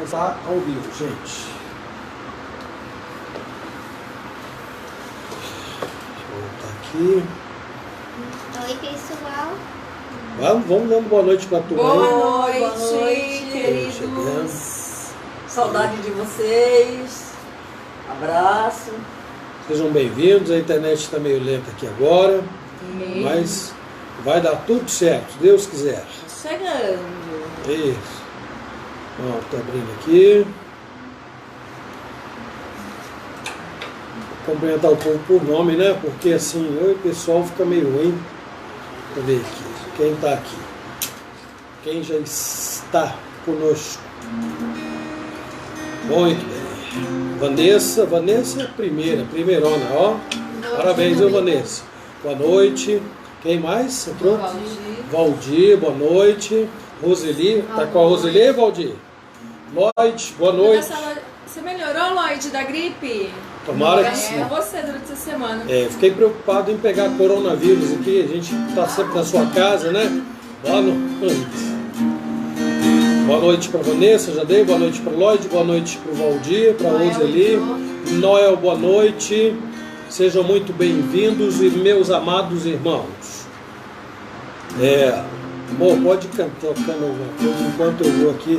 Está ao vivo, gente. Vou voltar aqui. Oi, pessoal. Vamos dando boa noite para a turma. Boa noite, queridos. Saudade de vocês. Abraço. Sejam bem-vindos. A internet está meio lenta aqui agora, Amém. mas vai dar tudo certo, se Deus quiser. Chegando. Isso. Ó, tá abrindo aqui. Vou cumprimentar o povo por nome, né? Porque assim, o pessoal fica meio ruim. Deixa eu ver aqui. Quem está aqui? Quem já está conosco? Muito bem. Vanessa é a primeirona, ó. Parabéns, viu, Vanessa? Boa noite. Quem mais entrou? Valdir, boa noite. Roseli, tá com a Roseli, Valdir? Lloyd, boa noite. Você melhorou, Lloyd, da gripe? Tomara que sim. É você durante essa semana. Fiquei preocupado em pegar coronavírus aqui, a gente tá sempre na sua casa, né? Boa noite. Boa noite para Vanessa, já dei. Boa noite para Lloyd, boa noite para o Valdir, para Roseli. Noel, boa noite. Sejam muito bem-vindos, e meus amados irmãos. Bom, pode cantar tocando alguma coisa enquanto eu vou aqui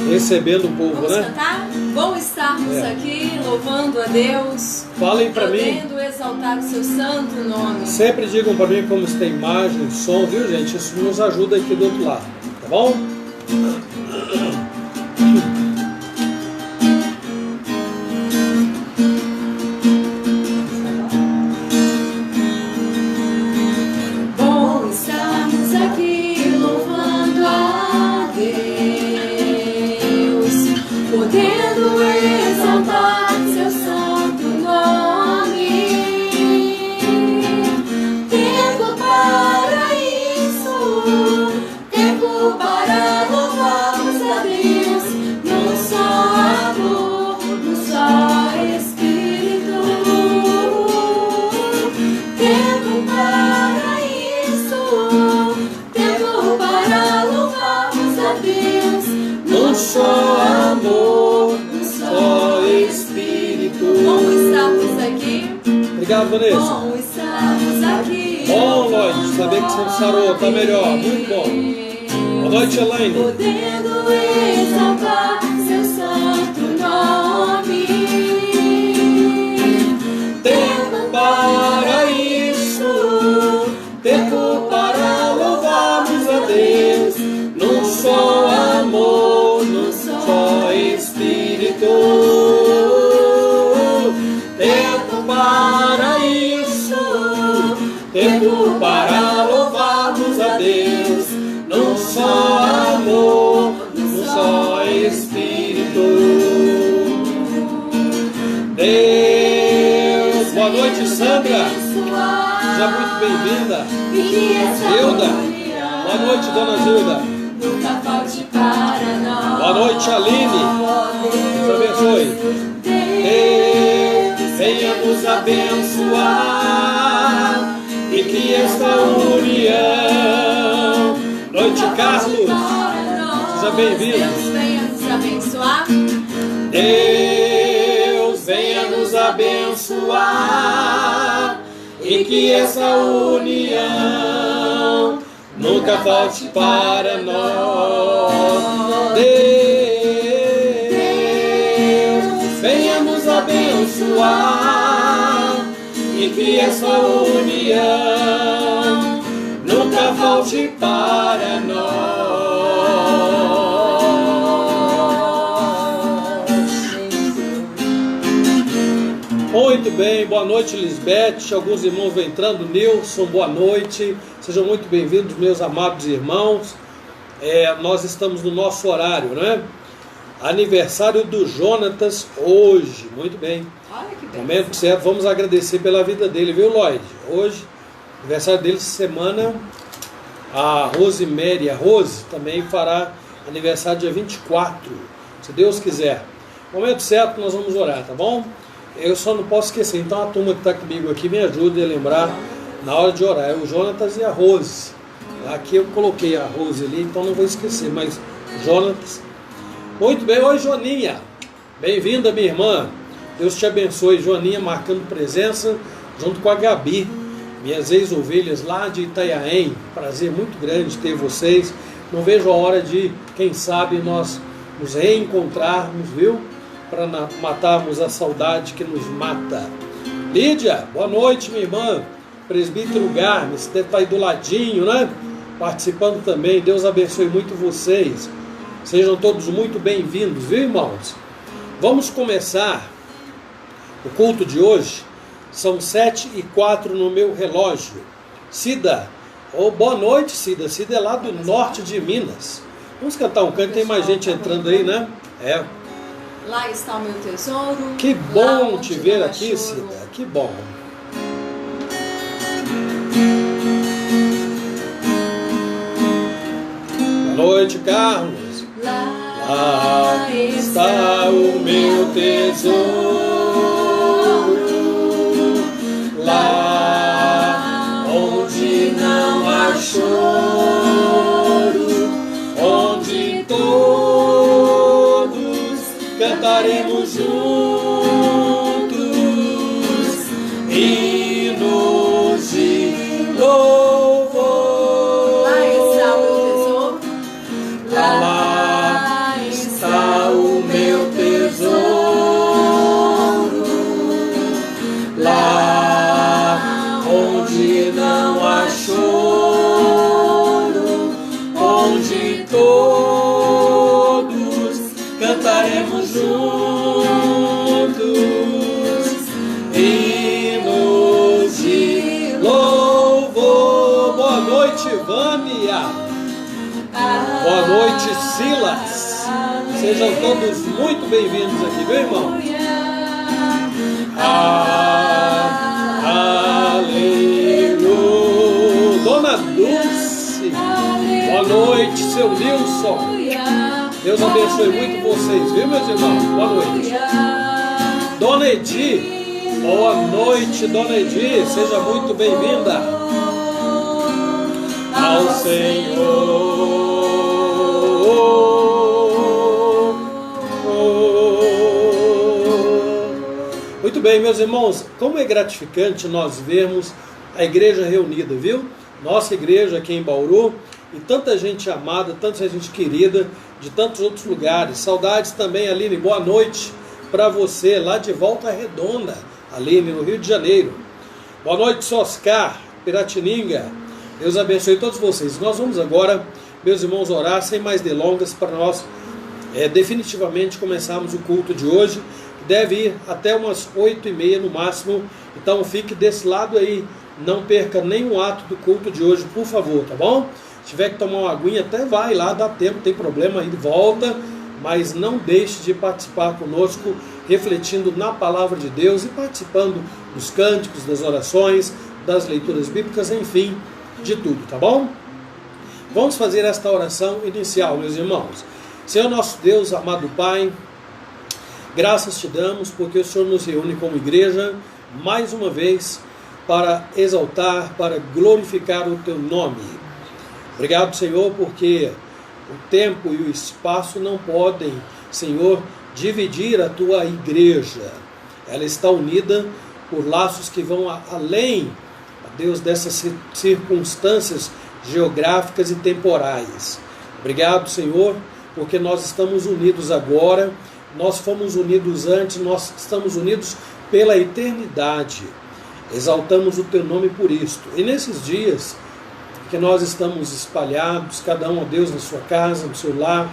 recebendo o povo, Vamos né? cantar? Bom estarmos aqui, louvando a Deus. Falem para mim. Podendo exaltar o seu santo nome. Sempre digam para mim como está a imagem, som, viu, gente? Isso nos ajuda aqui do outro lado, tá bom? Bom estarmos aqui, louvando a Deus. Podendo exaltar seu santo nome. Tempo para isso, tempo para louvarmos a Deus, num só amor, num só Espírito. Tempo para isso, tempo para louvarmos a Deus, Num só amor, num só Espírito. Bom estarmos aqui. Obrigado, Vanessa. Bom estarmos aqui. Bom, Lloyd, saber que você sarou, tá melhor, muito bom. Boa noite, Elaine. Podendo exaltar seu santo nome. Tempo para isso, tempo para louvarmos a Deus, num só amor, num só Espírito. Tempo para isso, tempo para louvarmos a Deus, num só amor, num só Espírito. Deus, boa noite, Sandra. Seja muito bem-vinda. Zilda, boa noite, dona Zilda. Nunca falte para nós. Boa noite, Aline. Deus abençoe. Deus, venha nos abençoar e que esta união. Noite, Carlos. Seja bem-vindo. Deus venha nos abençoar. Deus, venha nos abençoar e que essa união nunca falte para nós. Deus, venha nos abençoar e que essa união nunca falte para nós. Muito bem, boa noite, Lisbeth. Alguns irmãos vão entrando. Nilson, boa noite. Sejam muito bem-vindos, meus amados irmãos. Nós estamos no nosso horário, né? Aniversário do Jonatas hoje. Muito bem. Olha que bem. Momento certo, vamos agradecer pela vida dele, viu, Lloyd? Hoje, aniversário dele, semana. A Rosemary, a Rose, também fará aniversário dia 24, se Deus quiser. Momento certo, nós vamos orar, tá bom? Eu só não posso esquecer, então a turma que está comigo aqui me ajuda a lembrar na hora de orar. É o Jonatas e a Rose. Aqui eu coloquei a Rose ali, então não vou esquecer, mas Jonatas. Muito bem, oi Joaninha, bem-vinda minha irmã, Deus te abençoe. Joaninha marcando presença junto com a Gabi, minhas ex-ovelhas lá de Itanhaém, prazer muito grande ter vocês, não vejo a hora de, quem sabe, nós nos reencontrarmos, viu, para matarmos a saudade que nos mata. Lídia, boa noite minha irmã, presbítero Garmes, deve estar aí do ladinho, né, participando também. Deus abençoe muito vocês. Sejam todos muito bem-vindos, viu, irmãos? Vamos começar o culto de hoje. São 7h04 no meu relógio. Cida, boa noite, Cida. Cida é lá do norte de Minas. Vamos cantar um canto, tem mais gente entrando aí, né? É. Lá está o meu tesouro. Que bom te ver aqui, Cida. Que bom. Boa noite, Carlos. Lá está o meu tesouro, lá onde não há choro, onde todos cantaremos juntos hinos de louvor. Lá está o meu tesouro. Lá está o meu tesouro, lá onde não há choro, onde todos cantaremos juntos hinos de louvor. Boa noite, Vânia. Boa noite, Silas. Sejam todos muito bem-vindos aqui, meu irmão. Aleluia. Dona Dulce. Boa noite, seu Nilson. Deus abençoe muito vocês, viu, meus irmãos? Boa noite. Dona Edi. Boa noite, Dona Edi. Seja muito bem-vinda ao Senhor. Muito bem, meus irmãos, como é gratificante nós vermos a igreja reunida, viu? Nossa igreja aqui em Bauru, e tanta gente amada, tanta gente querida, de tantos outros lugares. Saudades também, Aline, boa noite para você, lá de Volta Redonda, Aline, no Rio de Janeiro. Boa noite, Soscar, Piratininga. Deus abençoe todos vocês. Nós vamos agora, meus irmãos, orar sem mais delongas para nós definitivamente começarmos o culto de hoje. Deve ir até umas 8h30 no máximo. Então fique desse lado aí. Não perca nenhum ato do culto de hoje, por favor, tá bom? Se tiver que tomar uma aguinha, até vai lá, dá tempo, tem problema aí, volta. Mas não deixe de participar conosco, refletindo na palavra de Deus e participando dos cânticos, das orações, das leituras bíblicas, enfim, de tudo, tá bom? Vamos fazer esta oração inicial, meus irmãos. Senhor nosso Deus, amado Pai, graças te damos porque o Senhor nos reúne como igreja mais uma vez para exaltar, para glorificar o teu nome. Obrigado, Senhor, porque o tempo e o espaço não podem, Senhor, dividir a tua igreja. Ela está unida por laços que vão além, Deus, dessas circunstâncias geográficas e temporais. Obrigado, Senhor, porque nós estamos unidos agora, nós fomos unidos antes, nós estamos unidos pela eternidade. Exaltamos o teu nome por isto. E nesses dias que nós estamos espalhados, cada um, ó Deus, na sua casa, no seu lar,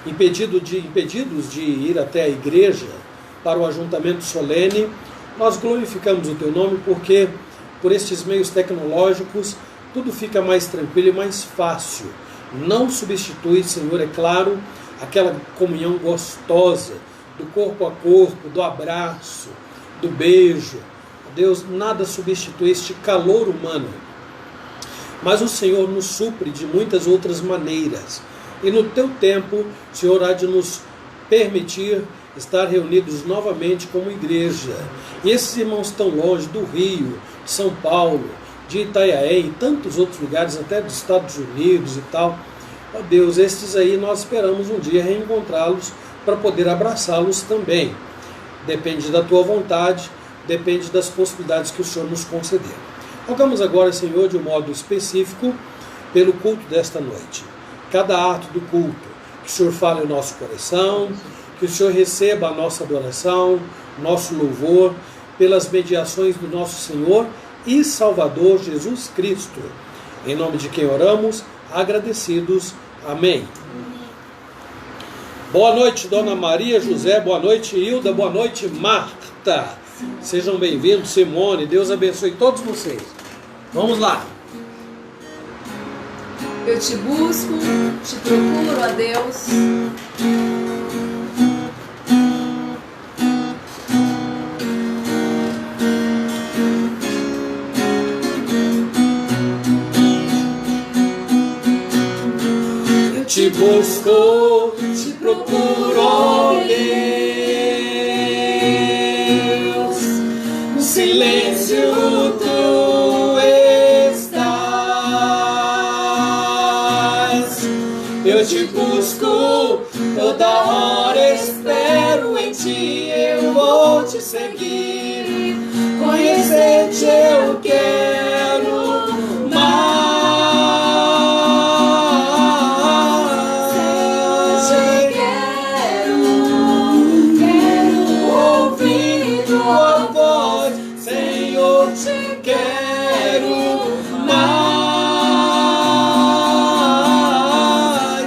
impedidos de ir até a igreja para o ajuntamento solene, nós glorificamos o teu nome porque por estes meios tecnológicos tudo fica mais tranquilo e mais fácil. Não substitui, Senhor, é claro, aquela comunhão gostosa do corpo a corpo, do abraço, do beijo. Deus, nada substitui este calor humano. Mas o Senhor nos supre de muitas outras maneiras. E no teu tempo, o Senhor há de nos permitir estar reunidos novamente como igreja. E esses irmãos tão longe do Rio, de São Paulo, de Itanhaém e tantos outros lugares, até dos Estados Unidos e tal, Ó Deus, estes aí nós esperamos um dia reencontrá-los para poder abraçá-los também. Depende da tua vontade, depende das possibilidades que o Senhor nos conceder. Rogamos agora, Senhor, de um modo específico, pelo culto desta noite. Cada ato do culto, que o Senhor fale o nosso coração, que o Senhor receba a nossa adoração, nosso louvor, pelas mediações do nosso Senhor e Salvador Jesus Cristo. Em nome de quem oramos, agradecidos. Amém. Boa noite, Dona Maria José, boa noite, Hilda, boa noite, Marta. Sejam bem-vindos, Simone, Deus abençoe todos vocês. Vamos lá. Eu te busco, te procuro, ó Deus. Eu te busco, te procuro, ó Deus. No silêncio tu estás. Eu te busco, toda hora espero em ti. Eu vou te seguir, conhecer-te eu quero mais. Quero ouvir tua voz, Senhor, te quero mais.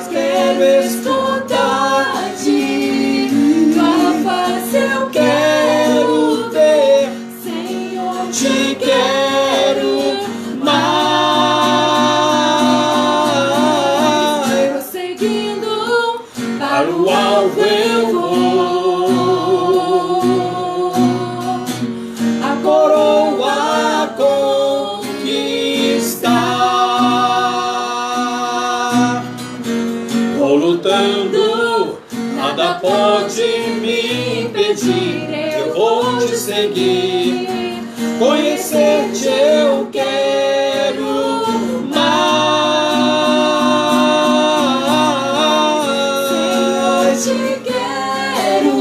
Quero escutar de tua face, eu quero ver, Senhor, te quero mais. Prosseguindo Para o alvo eu vou, a coroa conquistar. Vou lutando, nada pode me impedir. Eu vou te seguir, conhecer-te eu quero mais. Te quero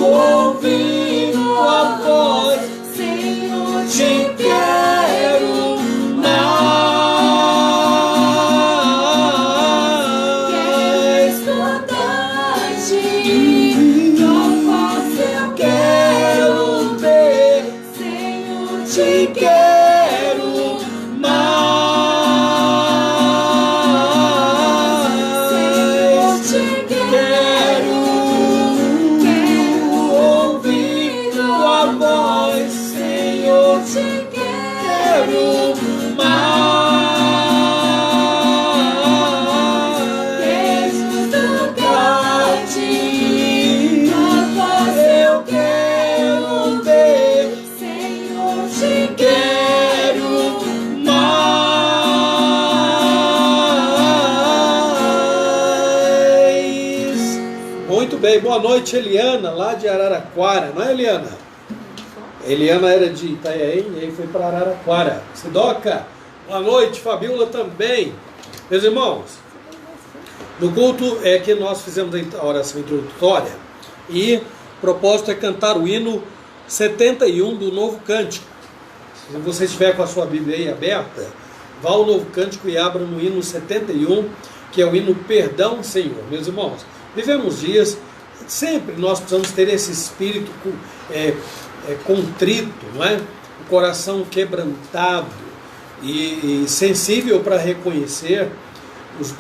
ouvir tua voz, Senhor, te quero mais. Eu quero ver, Senhor, te quero mais. Te quero ouvir tua voz, Senhor, te quero mais. Escutar-te, tua voz eu quero ver, Senhor, te quero mais. Muito bem, boa noite, Eliana, lá de Araraquara, não é, Eliana? Eliana era de Itanhaém e aí foi para Araraquara. Sidoca, boa noite, Fabiola também. Meus irmãos, no culto é que nós fizemos a oração introdutória e o propósito é cantar o hino 71 do Novo Cântico. Se você estiver com a sua Bíblia aí aberta, vá ao Novo Cântico e abra no hino 71, que é o hino Perdão, Senhor. Meus irmãos, vivemos dias, sempre nós precisamos ter esse espírito contrito, não é? O coração quebrantado e sensível para reconhecer as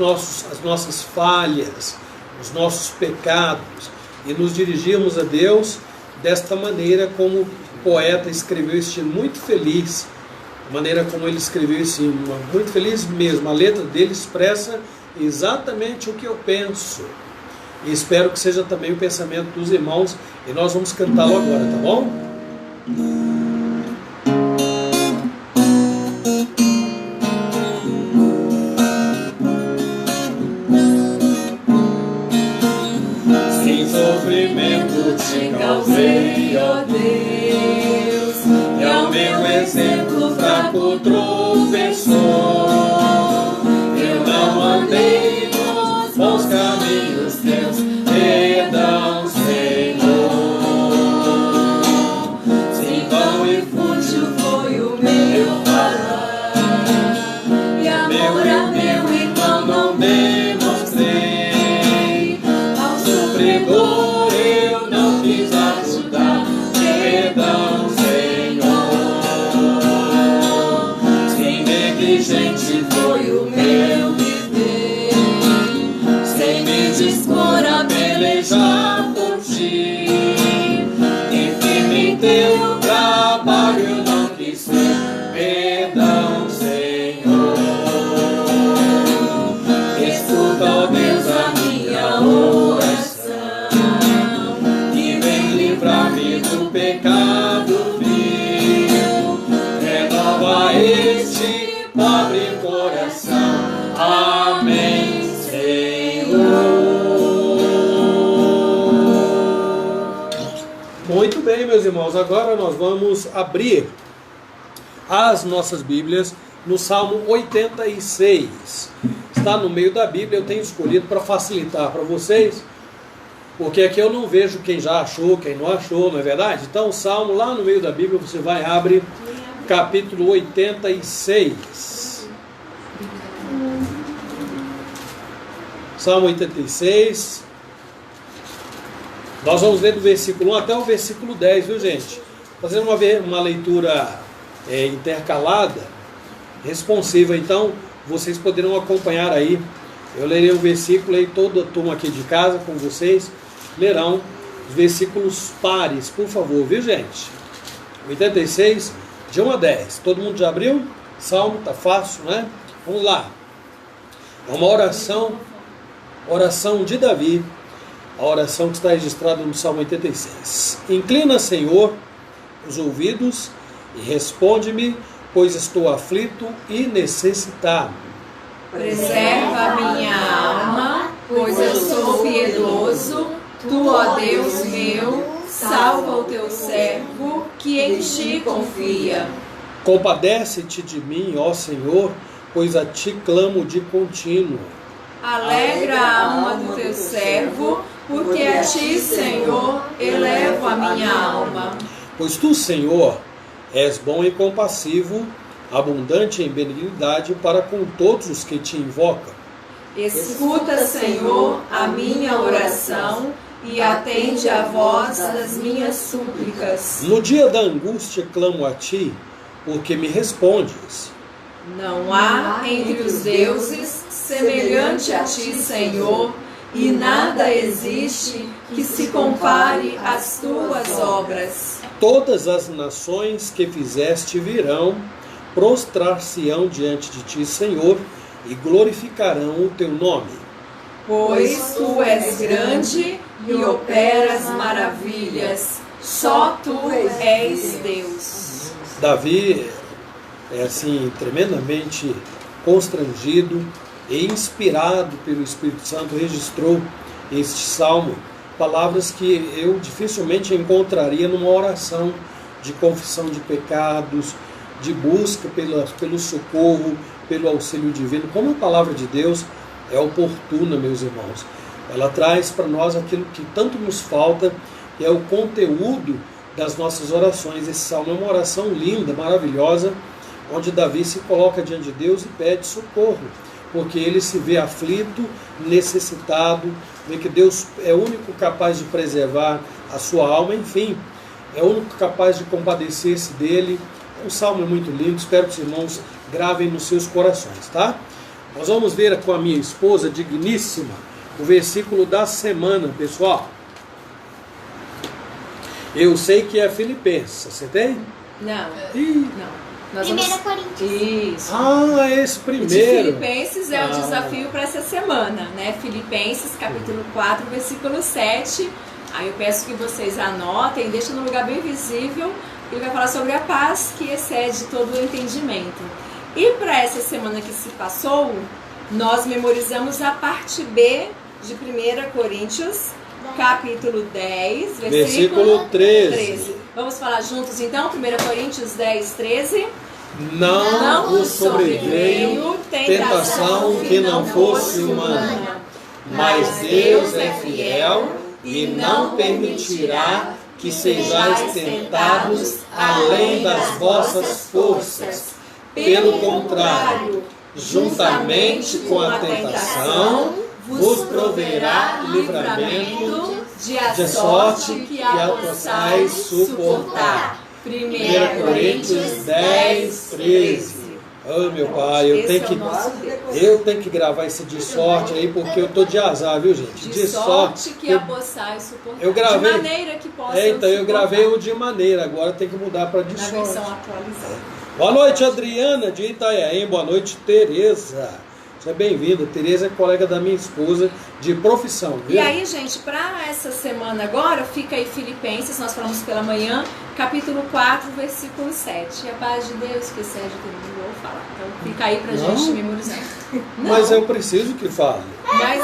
nossas falhas, os nossos pecados, e nos dirigirmos a Deus desta maneira como o poeta escreveu este hino, muito feliz, a maneira como ele escreveu esse hino, muito feliz mesmo. A letra dele expressa exatamente o que eu penso, e espero que seja também o pensamento dos irmãos, e nós vamos cantá-lo agora, tá bom? Sem sofrimento te causei, ó Deus, é o meu exemplo fraco tropeçou. Eu Muito bem, meus irmãos, agora nós vamos abrir as nossas Bíblias no Salmo 86. Está no meio da Bíblia, eu tenho escolhido para facilitar para vocês, porque aqui eu não vejo quem já achou, quem não achou, não é verdade? Então o Salmo lá no meio da Bíblia, você vai abre capítulo 86. Salmo 86. Nós vamos ler do versículo 1 até o versículo 10, viu, gente? Fazendo uma leitura intercalada, responsiva, então vocês poderão acompanhar aí. Eu lerei o versículo e toda a turma aqui de casa com vocês lerão os versículos pares, por favor, viu, gente? 86, de 1 a 10. Todo mundo já abriu? Salmo, tá fácil, né? Vamos lá. É uma oração de Davi, a oração que está registrada no Salmo 86. Inclina, Senhor, os ouvidos e responde-me, pois estou aflito e necessitado. Preserva a minha alma, pois eu sou piedoso. Tu, ó Deus meu, salva o teu servo, que em ti confia. Compadece-te de mim, ó Senhor, pois a ti clamo de contínuo. Alegra a alma do teu servo, porque a ti, Senhor, elevo a minha alma. Pois tu, Senhor, és bom e compassivo, abundante em benignidade para com todos os que te invocam. Escuta, Senhor, a minha oração e atende a voz das minhas súplicas. No dia da angústia clamo a ti, porque me respondes. Não há entre os deuses semelhante a ti, Senhor, e nada existe que se compare às tuas obras. Todas as nações que fizeste virão, prostrar-se-ão diante de ti, Senhor, e glorificarão o teu nome. Pois tu és grande e operas maravilhas, só tu és Deus. Davi é assim tremendamente constrangido e inspirado pelo Espírito Santo, registrou este salmo, palavras que eu dificilmente encontraria numa oração de confissão de pecados, de busca pelo socorro, pelo auxílio divino. Como a palavra de Deus é oportuna, meus irmãos. Ela traz para nós aquilo que tanto nos falta, que é o conteúdo das nossas orações. Esse salmo é uma oração linda, maravilhosa, onde Davi se coloca diante de Deus e pede socorro, porque ele se vê aflito, necessitado, vê que Deus é o único capaz de preservar a sua alma, enfim, é o único capaz de compadecer-se dele. O salmo é muito lindo, espero que os irmãos gravem nos seus corações, tá? Nós vamos ver com a minha esposa digníssima o versículo da semana, pessoal. Eu sei que é Filipenses, acertei? Não, Ih. não. Nós 1 vamos... Coríntios. Isso. Ah, esse De primeiro. Filipenses é o desafio para essa semana, né? Filipenses, capítulo 4, versículo 7. Aí eu peço que vocês anotem, deixem no lugar bem visível. Ele vai falar sobre a paz que excede todo o entendimento. E para essa semana que se passou, nós memorizamos a parte B de 1 Coríntios, capítulo 10, versículo 13. Vamos falar juntos então? 1 Coríntios 10, 13. Não vos sobreveio tentação que não fosse humana, mas Deus é fiel e não permitirá que sejais tentados além das vossas forças. Pelo contrário, juntamente com a tentação, vos proverá livramento, de sorte que a possais suportar. 1 Coríntios 10, 13. Oh, meu pai, eu tenho que gravar esse de sorte aí, porque eu tô de azar, viu, gente? De sorte que a possais suportar. Eu gravei, de maneira que possa então eu gravei o de maneira, agora tem que mudar para de na sorte. versão atualizada. Boa noite, Adriana de Itanhaém. Boa noite, Tereza. Seja bem-vinda. Tereza é colega da minha esposa, de profissão, viu? E aí, gente, para essa semana agora, fica aí Filipenses, nós falamos pela manhã, capítulo 4, versículo 7. E a paz de Deus, que excede todo mundo, vou falar. Então fica aí pra gente memorizar. Mas eu preciso que fale. Mas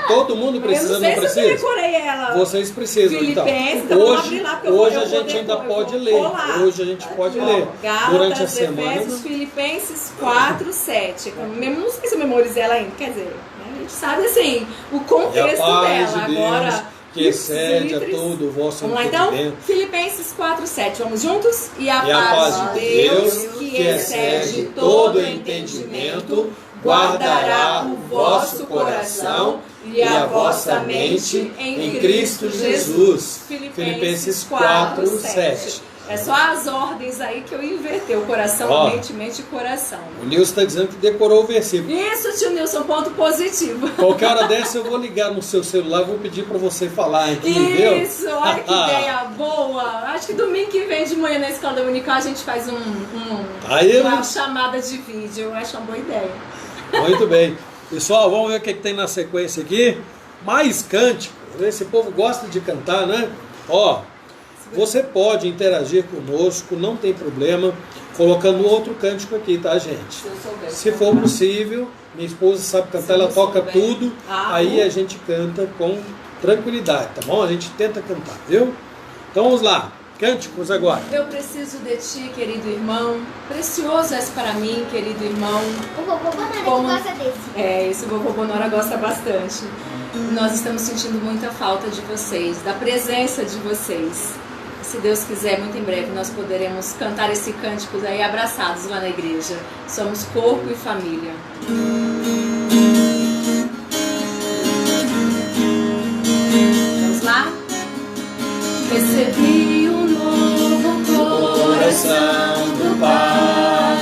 Todo mundo precisa, eu não sei não se eu precisa? decorei ela. Vocês precisam, Filipenses, então. vamos abrir lá, porque Hoje eu a vou gente ainda decorar, pode eu vou ler. colar. Hoje a gente pode ler. Gálatas, Durante a semana. Efésios, Filipenses 4, 7. Não sei se eu memorizei ela ainda, quer dizer, né? A gente sabe assim, o E a contexto paz dela. de Deus, Agora, que excede a livres. todo o vosso Vamos lá então? entendimento. Filipenses 4, 7. Vamos juntos? E a paz paz de de Deus, Deus, que excede todo entendimento, guardará o vosso coração e a vossa mente em Cristo Jesus. Filipenses 4, 7. É só as ordens aí que eu invertei. O coração, Ó. mente e coração. O Nilson está dizendo que decorou o versículo. Isso, tio Nilson, ponto positivo. Qualquer hora dessa eu vou ligar no seu celular, vou pedir para você falar aqui, viu? Isso, olha que ideia boa. Acho que domingo que vem de manhã na escola dominical a gente faz Aí, uma chamada de vídeo. Eu acho uma boa ideia. muito bem. Pessoal, vamos ver o que tem na sequência aqui. Mais cântico. Esse povo gosta de cantar, né? Ó, você pode interagir conosco, não tem problema, colocando outro cântico aqui, tá, gente? Se eu souber. Se for possível, minha esposa sabe cantar, ela toca souber. tudo, aí bom. a gente canta com tranquilidade, tá bom? A gente tenta cantar, viu? Então vamos lá, cânticos agora. Eu preciso de ti, querido irmão. Precioso és para mim, querido irmão. O vovô Bonara Como- que gosta desse. É, esse vovô Bonora gosta bastante. Nós estamos sentindo muita falta de vocês, da presença de vocês. Se Deus quiser, muito em breve nós poderemos cantar esse cântico aí abraçados lá na igreja. Somos corpo e família. Vamos lá? Recebi um novo coração do Pai,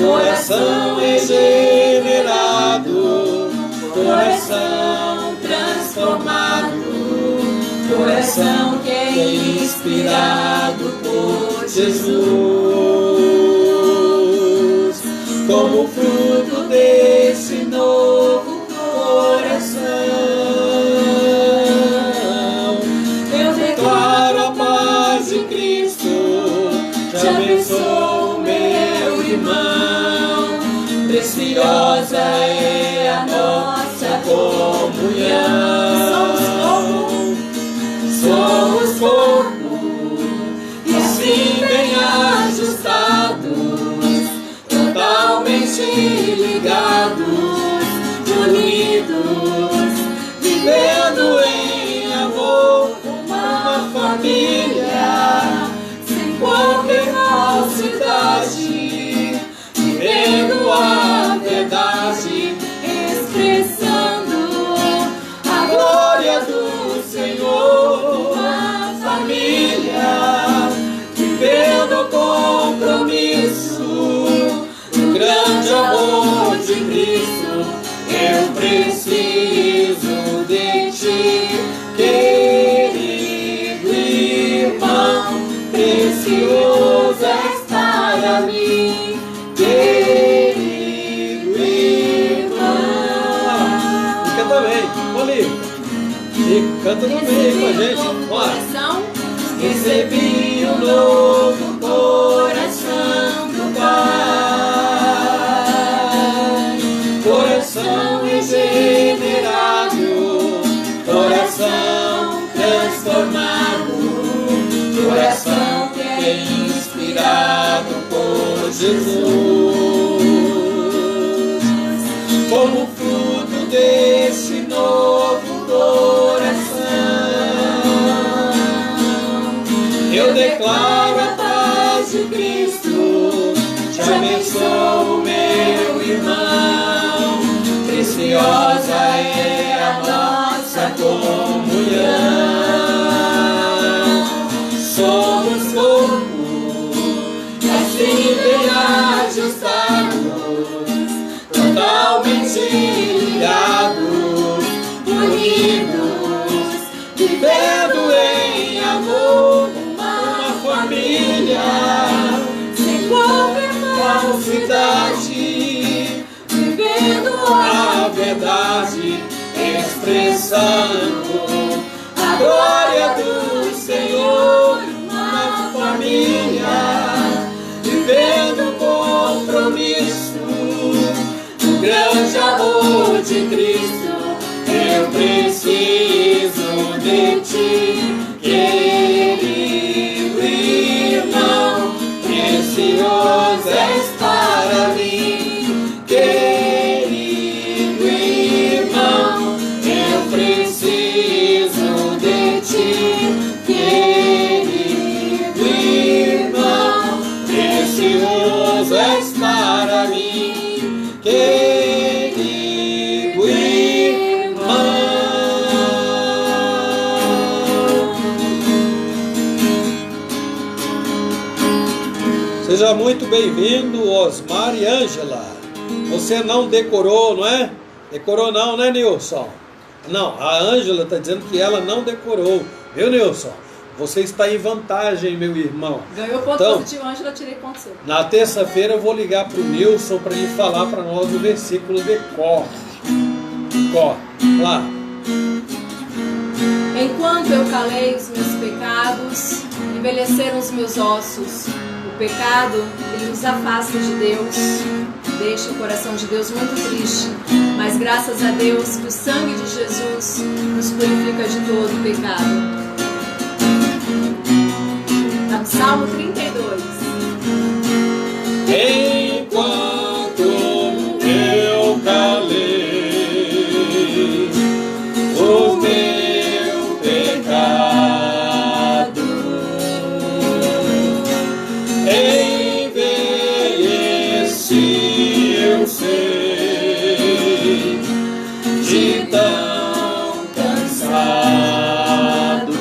Coração regenerado, coração transformado, coração que é inspirado por Jesus, como fruto desse novo coração. Eu declaro a paz de Cristo, te abençoo, meu irmão, preciosa é a nossa comunhão. Somos corpo, e assim bem ajustados, totalmente ligados, unidos, vivendo em amor, uma família, sem qualquer falsidade, vivendo a verdade, expressando a glória do Senhor, uma família, vivendo o compromisso, o grande amor de Cristo. Eu preciso de ti, querido irmão, precioso és para mim, querido irmão. E canta bem, Olívia. E canta também com a gente. Bora. Coração. Recebi um novo coração do Pai, coração regenerado, coração transformado, coração que é inspirado por Jesus, como fruto desse novo coração. Eu declaro a paz de Cristo, te abençoo, meu irmão, preciosa é a nossa comunhão. Somos corpo, assim bem ajustados, totalmente ligados, unidos, vivendo em amor, uma família, sem qualquer falsidade, vivendo a verdade. expressando a glória do Senhor na família, vivendo o compromisso do grande amor de Cristo. Eu preciso de ti, querido irmão, precioso és para mim, querido irmão, eu preciso de ti, querido irmão, precioso és para mim, querido irmão. Seja muito bem-vindo, Osmar e Ângela. Você não decorou, não é? Decorou não, né, Nilson? Não, a Ângela está dizendo que ela não decorou. Viu, Nilson? Você está em vantagem, meu irmão. Ganhou ponto Então, positivo, Ângela, tirei ponto seu. na terça-feira eu vou ligar para o Nilson para ele falar para nós o versículo de cor. Cor, lá. Enquanto eu calei os meus pecados, envelheceram os meus ossos. O pecado, ele nos afasta de Deus, deixa o coração de Deus muito triste. Mas graças a Deus que o sangue de Jesus nos purifica de todo o pecado. Tá no Salmo 32. Enquanto eu calei o meu pecado, envelheci, eu sei, de tão cansado,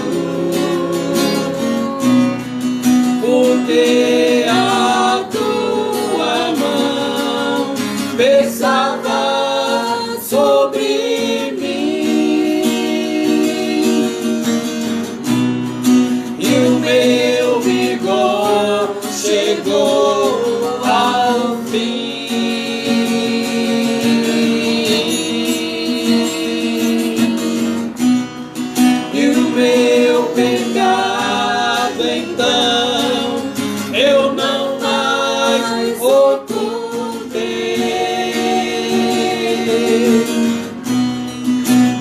porque a tua mão pesava sobre mim e o meu vigor chegou ao fim. E o meu pecado então eu não mais ocultei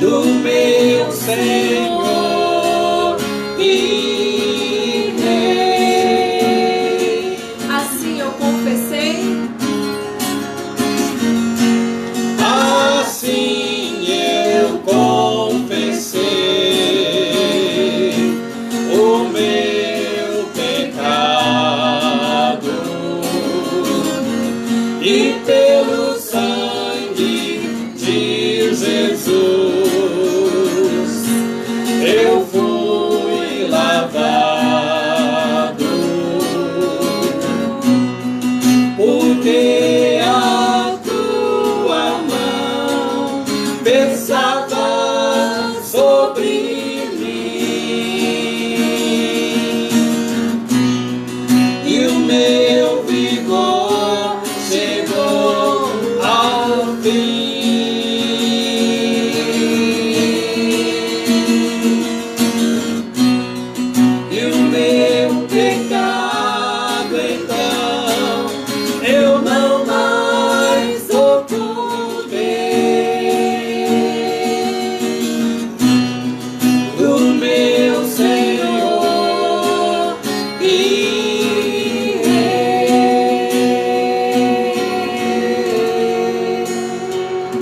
do meu Senhor e Rei. Assim eu confessei, Assim eu confessei o meu pecado e pelo sangue de Jesus eu fui lavado, porque a tua mão pesava sobre mim e o meu vigor chegou ao fim. E o meu pecado então eu não mais ocultei do meu Senhor e Rei.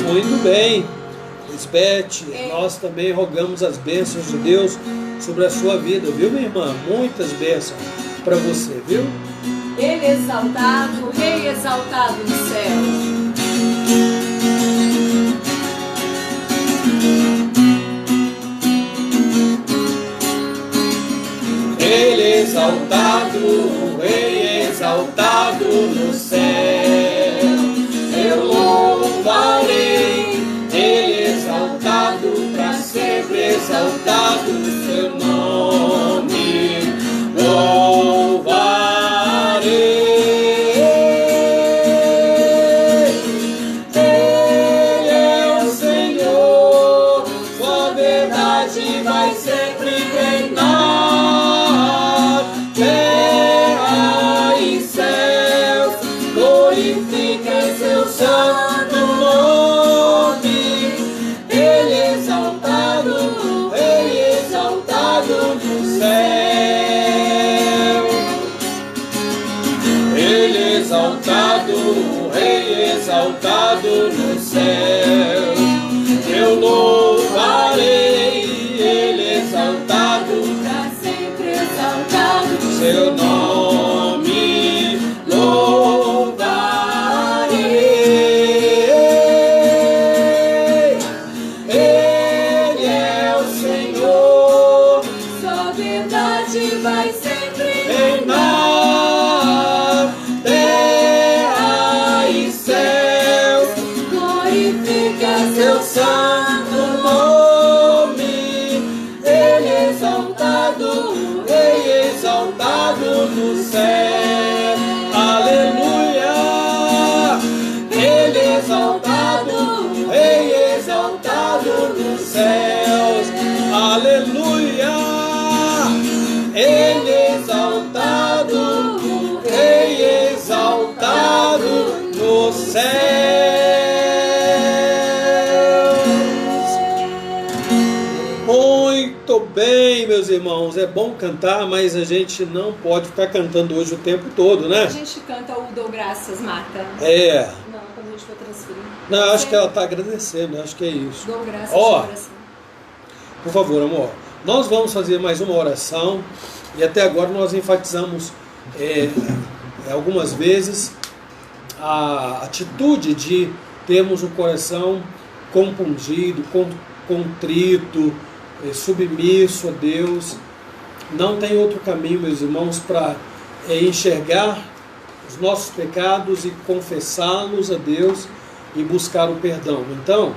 Muito bem, Lisbeth, nós também rogamos as bênçãos de Deus sobre a sua vida, viu, minha irmã? Muitas bênçãos para você, viu? Ele exaltado, Rei exaltado no céu. Ele exaltado, o Rei exaltado no céu. Eu louvarei, Ele exaltado, para sempre exaltado o seu nome. Louvarei. Ele é o Senhor, bondade vai sempre reinar. Terra e céus, glorifica seu santo nome. Ele exaltado no céu. Ele exaltado, Rei exaltado no céu. Eu louvarei, Ele exaltado, Pra sempre exaltado. seu nome louvarei. Ele é o Senhor, Sua verdade vai sempre reinar. Terra e céus, glorifica seu santo nome. Ele exaltado, Rei exaltado no céu. Aleluia. Ele exaltado, Rei exaltado nos céus. Aleluia. Ele exaltado, Rei exaltado nos céus. Muito bem, meus irmãos. É bom cantar, mas a gente não pode ficar cantando hoje o tempo todo, A né? gente canta o Dou Graças, Marta. É. Não, quando a gente for transferir. Não, acho que ela está agradecendo, acho que é isso. Dou graças Ó. de coração. Por favor, amor. Nós vamos fazer mais uma oração e até agora nós enfatizamos algumas vezes a atitude de termos um coração compungido, contrito, submisso a Deus. Não tem outro caminho, meus irmãos, para enxergar os nossos pecados e confessá-los a Deus e buscar o perdão. Então,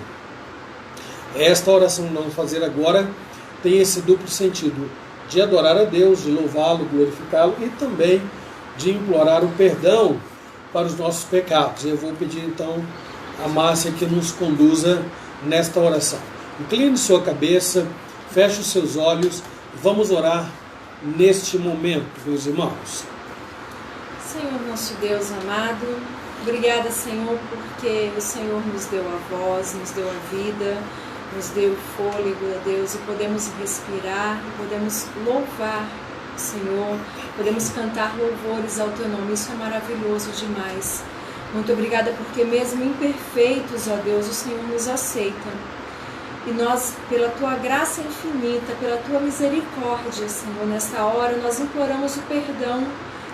esta oração que nós vamos fazer agora tem esse duplo sentido de adorar a Deus, de louvá-lo, glorificá-lo e também de implorar o perdão para os nossos pecados. Eu vou pedir então a Márcia que nos conduza nesta oração. Incline sua cabeça, feche os seus olhos e vamos orar neste momento, meus irmãos. Senhor, nosso Deus amado, obrigada, Senhor, porque o Senhor nos deu a voz, nos deu a vida, nos deu o fôlego, ó Deus, e podemos respirar, e podemos louvar o Senhor, podemos cantar louvores ao Teu nome. Isso é maravilhoso demais. Muito obrigada porque mesmo imperfeitos, ó Deus, o Senhor nos aceita. E nós, pela Tua graça infinita, pela Tua misericórdia, Senhor, nesta hora nós imploramos o perdão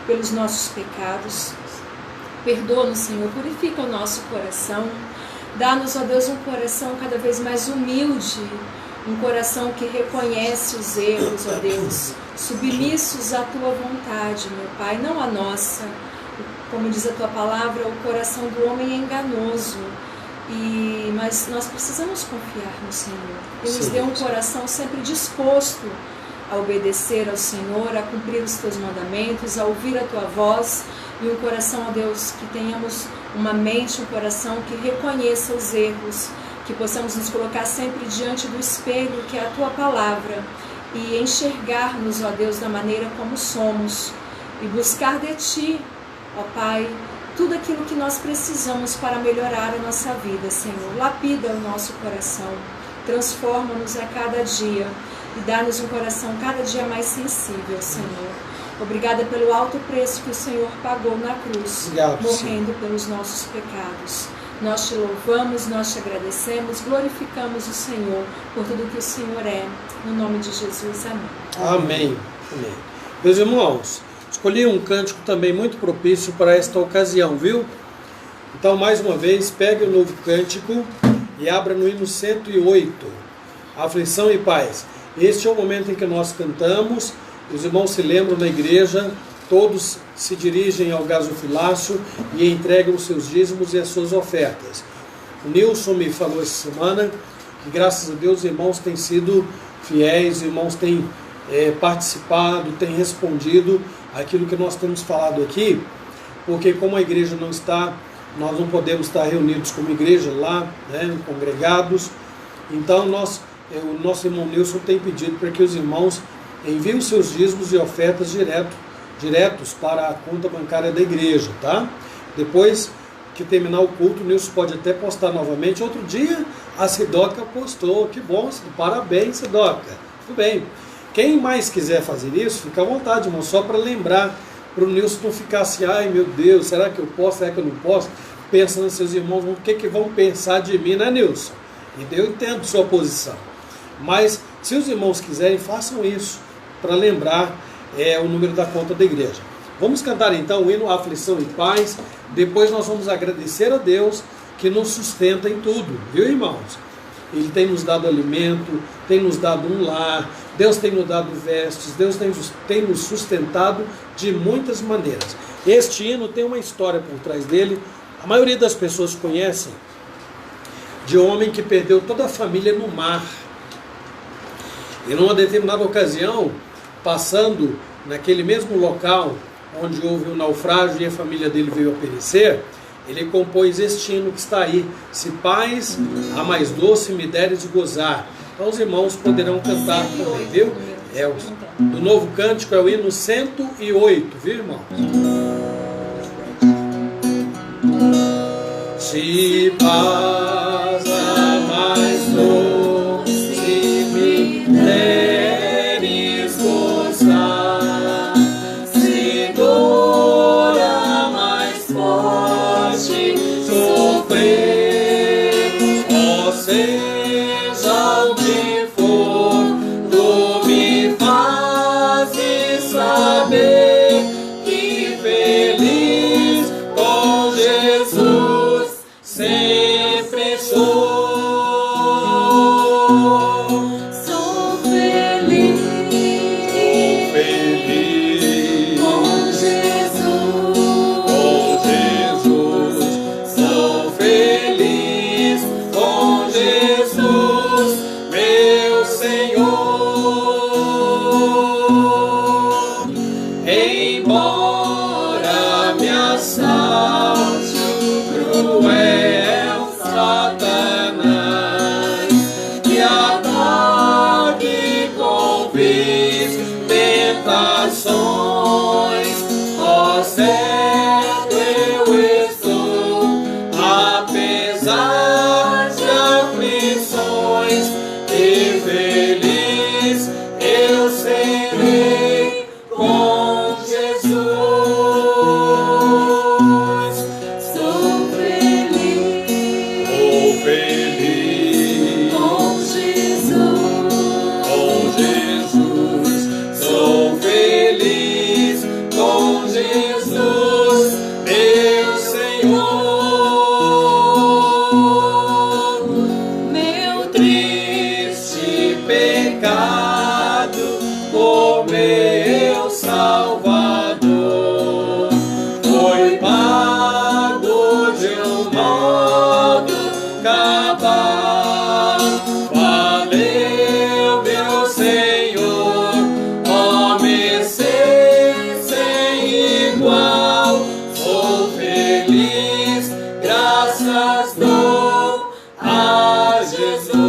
pelos nossos pecados. Perdoa-nos, Senhor, purifica o nosso coração. Dá-nos, ó Deus, um coração cada vez mais humilde, um coração que reconhece os erros, ó Deus, submissos à Tua vontade, meu Pai, não à nossa. Como diz a Tua palavra, o coração do homem é enganoso, mas nós precisamos confiar no Senhor. E nos dê um coração sempre disposto a obedecer ao Senhor, a cumprir os Teus mandamentos, a ouvir a Tua voz, e um coração, ó Deus, que tenhamos uma mente, um coração que reconheça os erros, que possamos nos colocar sempre diante do espelho, que é a Tua palavra, e enxergar-nos, ó Deus, da maneira como somos, e buscar de Ti, ó Pai, tudo aquilo que nós precisamos para melhorar a nossa vida, Senhor. Lapida o nosso coração, transforma-nos a cada dia, e dá-nos um coração cada dia mais sensível, Senhor. Obrigada pelo alto preço que o Senhor pagou na cruz, morrendo pelos nossos pecados. Nós Te louvamos, nós Te agradecemos, glorificamos o Senhor por tudo que o Senhor é. No nome de Jesus, amém. Amém. Amém. Meus irmãos, escolhi um cântico também muito propício para esta ocasião, viu? Então, mais uma vez, pegue o novo cântico e abra no hino 108, Aflição e Paz. Este é o momento em que nós cantamos. Os irmãos se lembram na igreja, todos se dirigem ao gasofilácio e entregam os seus dízimos e as suas ofertas. O Nilson me falou essa semana que, graças a Deus, os irmãos têm sido fiéis, os irmãos têm participado, têm respondido aquilo que nós temos falado aqui, porque como a igreja não está, nós não podemos estar reunidos como igreja lá, né, congregados, então nós o nosso irmão Nilson tem pedido para que os irmãos enviem os seus dízimos e ofertas diretos para a conta bancária da igreja, tá? Depois que terminar o culto, o Nilson pode até postar novamente. Outro dia a Sidoca postou, que bom, parabéns, Sidoca, tudo bem. Quem mais quiser fazer isso, fica à vontade, irmão, só para lembrar, para o Nilson não ficar assim, ai meu Deus, será que eu posso, será que eu não posso? Pensando seus irmãos, o que vão pensar de mim, né, Nilson? E eu entendo sua posição. Mas se os irmãos quiserem, façam isso, para lembrar o número da conta da igreja. Vamos cantar então o hino Aflição e Paz. Depois nós vamos agradecer a Deus que nos sustenta em tudo, viu, irmãos? Ele tem nos dado alimento, tem nos dado um lar, Deus tem nos dado vestes, Deus tem nos sustentado de muitas maneiras. Este hino tem uma história por trás dele. A maioria das pessoas conhecem de um homem que perdeu toda a família no mar. E numa determinada ocasião, passando naquele mesmo local onde houve um naufrágio e a família dele veio a perecer, ele compôs este hino que está aí: Se paz a mais doce me deres de gozar. Então os irmãos poderão cantar também, viu? Do novo cântico é o hino 108, viu, irmão? Se paz a mais doce me deres gozar, se dor a mais forte sofrer, ó seja o que for, tu me fazes saber que feliz com Jesus sempre sou. Sou feliz com Jesus, sou feliz com Jesus, meu Senhor. Embora me assalte o cruel Satanás e ataque com vis tentações, ó certo eu estou, apesar de aflições, e feliz eu serei com Jesus. Sou feliz com Jesus, sou feliz com Jesus, meu Senhor. Meu triste pecado por meu Salvador foi pago de um modo cabal. Valeu, meu Senhor, ó mercê sem igual. Sou feliz, graças dou a Jesus.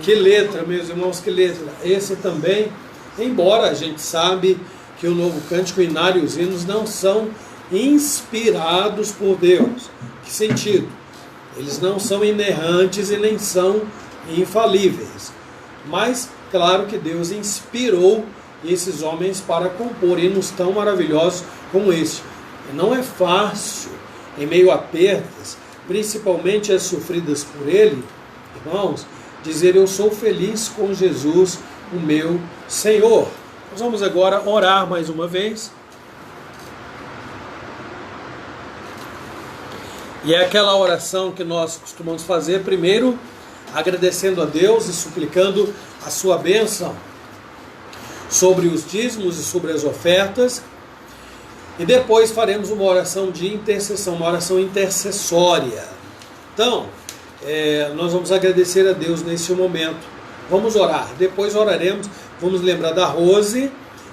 Que letra, meus irmãos, que letra. Esse também, embora a gente sabe que o Novo Cântico Inário e os hinos não são inspirados por Deus. Que sentido? Eles não são inerrantes e nem são infalíveis. Mas, claro que Deus inspirou esses homens para compor hinos tão maravilhosos como este. E não é fácil, em meio a perdas, principalmente as sofridas por Ele, irmãos, dizer eu sou feliz com Jesus, o meu Senhor. Nós vamos agora orar mais uma vez. E é aquela oração que nós costumamos fazer, primeiro agradecendo a Deus e suplicando a sua bênção sobre os dízimos e sobre as ofertas. E depois faremos uma oração de intercessão, uma oração intercessória. Então, nós vamos agradecer a Deus nesse momento. Vamos orar, depois oraremos. Vamos lembrar da Rose,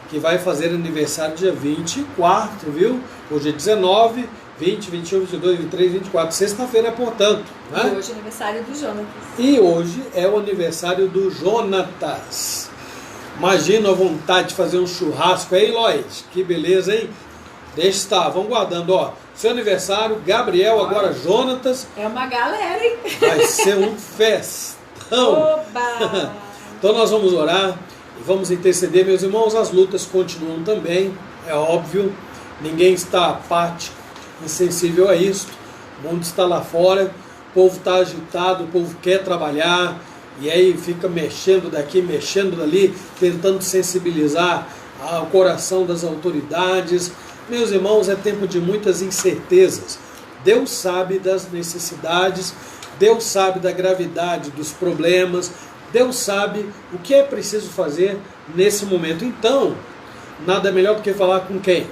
que vai fazer aniversário dia 24, viu? Hoje é 19, 20, 21, 22, 23, 24, sexta-feira, portanto. Né? E hoje é aniversário do Jonatas. E hoje é o aniversário do Jonatas. Imagina a vontade de fazer um churrasco aí, Lloyd. Que beleza, hein? Deixa estar, vamos guardando, ó. Seu aniversário, Gabriel, agora Jonatas. É uma galera, hein? Vai ser um festão. Oba! Então nós vamos orar e vamos interceder, meus irmãos. As lutas continuam também, é óbvio. Ninguém está apático, insensível a isso. O mundo está lá fora, o povo está agitado, o povo quer trabalhar. E aí fica mexendo daqui, mexendo dali, tentando sensibilizar o coração das autoridades. Meus irmãos, é tempo de muitas incertezas. Deus sabe das necessidades, Deus sabe da gravidade dos problemas, Deus sabe o que é preciso fazer nesse momento. Então, nada melhor do que falar com quem?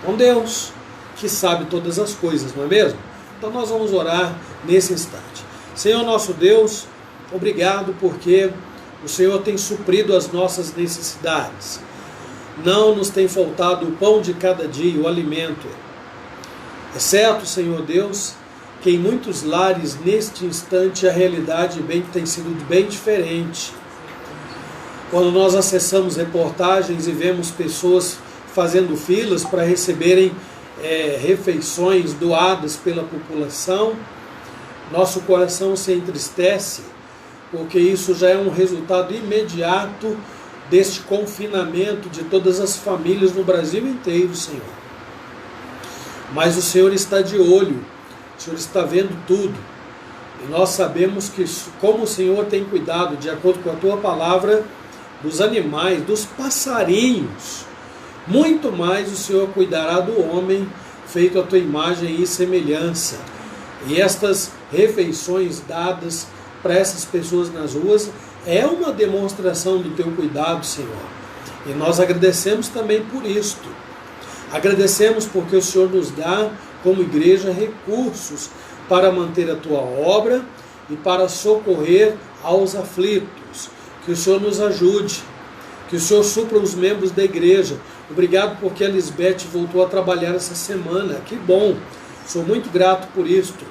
Com Deus, que sabe todas as coisas, não é mesmo? Então nós vamos orar nesse instante. Senhor nosso Deus, obrigado porque o Senhor tem suprido as nossas necessidades. Não nos tem faltado o pão de cada dia, o alimento. É certo, Senhor Deus, que em muitos lares, neste instante, a realidade tem sido bem diferente. Quando nós acessamos reportagens e vemos pessoas fazendo filas para receberem refeições doadas pela população, nosso coração se entristece, porque isso já é um resultado imediato deste confinamento de todas as famílias no Brasil inteiro, Senhor. Mas o Senhor está de olho, o Senhor está vendo tudo. E nós sabemos que, como o Senhor tem cuidado, de acordo com a Tua palavra, dos animais, dos passarinhos, muito mais o Senhor cuidará do homem, feito à Tua imagem e semelhança. E estas refeições dadas para essas pessoas nas ruas é uma demonstração do Teu cuidado, Senhor. E nós agradecemos também por isto. Agradecemos porque o Senhor nos dá, como igreja, recursos para manter a Tua obra e para socorrer aos aflitos. Que o Senhor nos ajude, que o Senhor supra os membros da igreja. Obrigado porque a Lisbeth voltou a trabalhar essa semana. Que bom, sou muito grato por isto.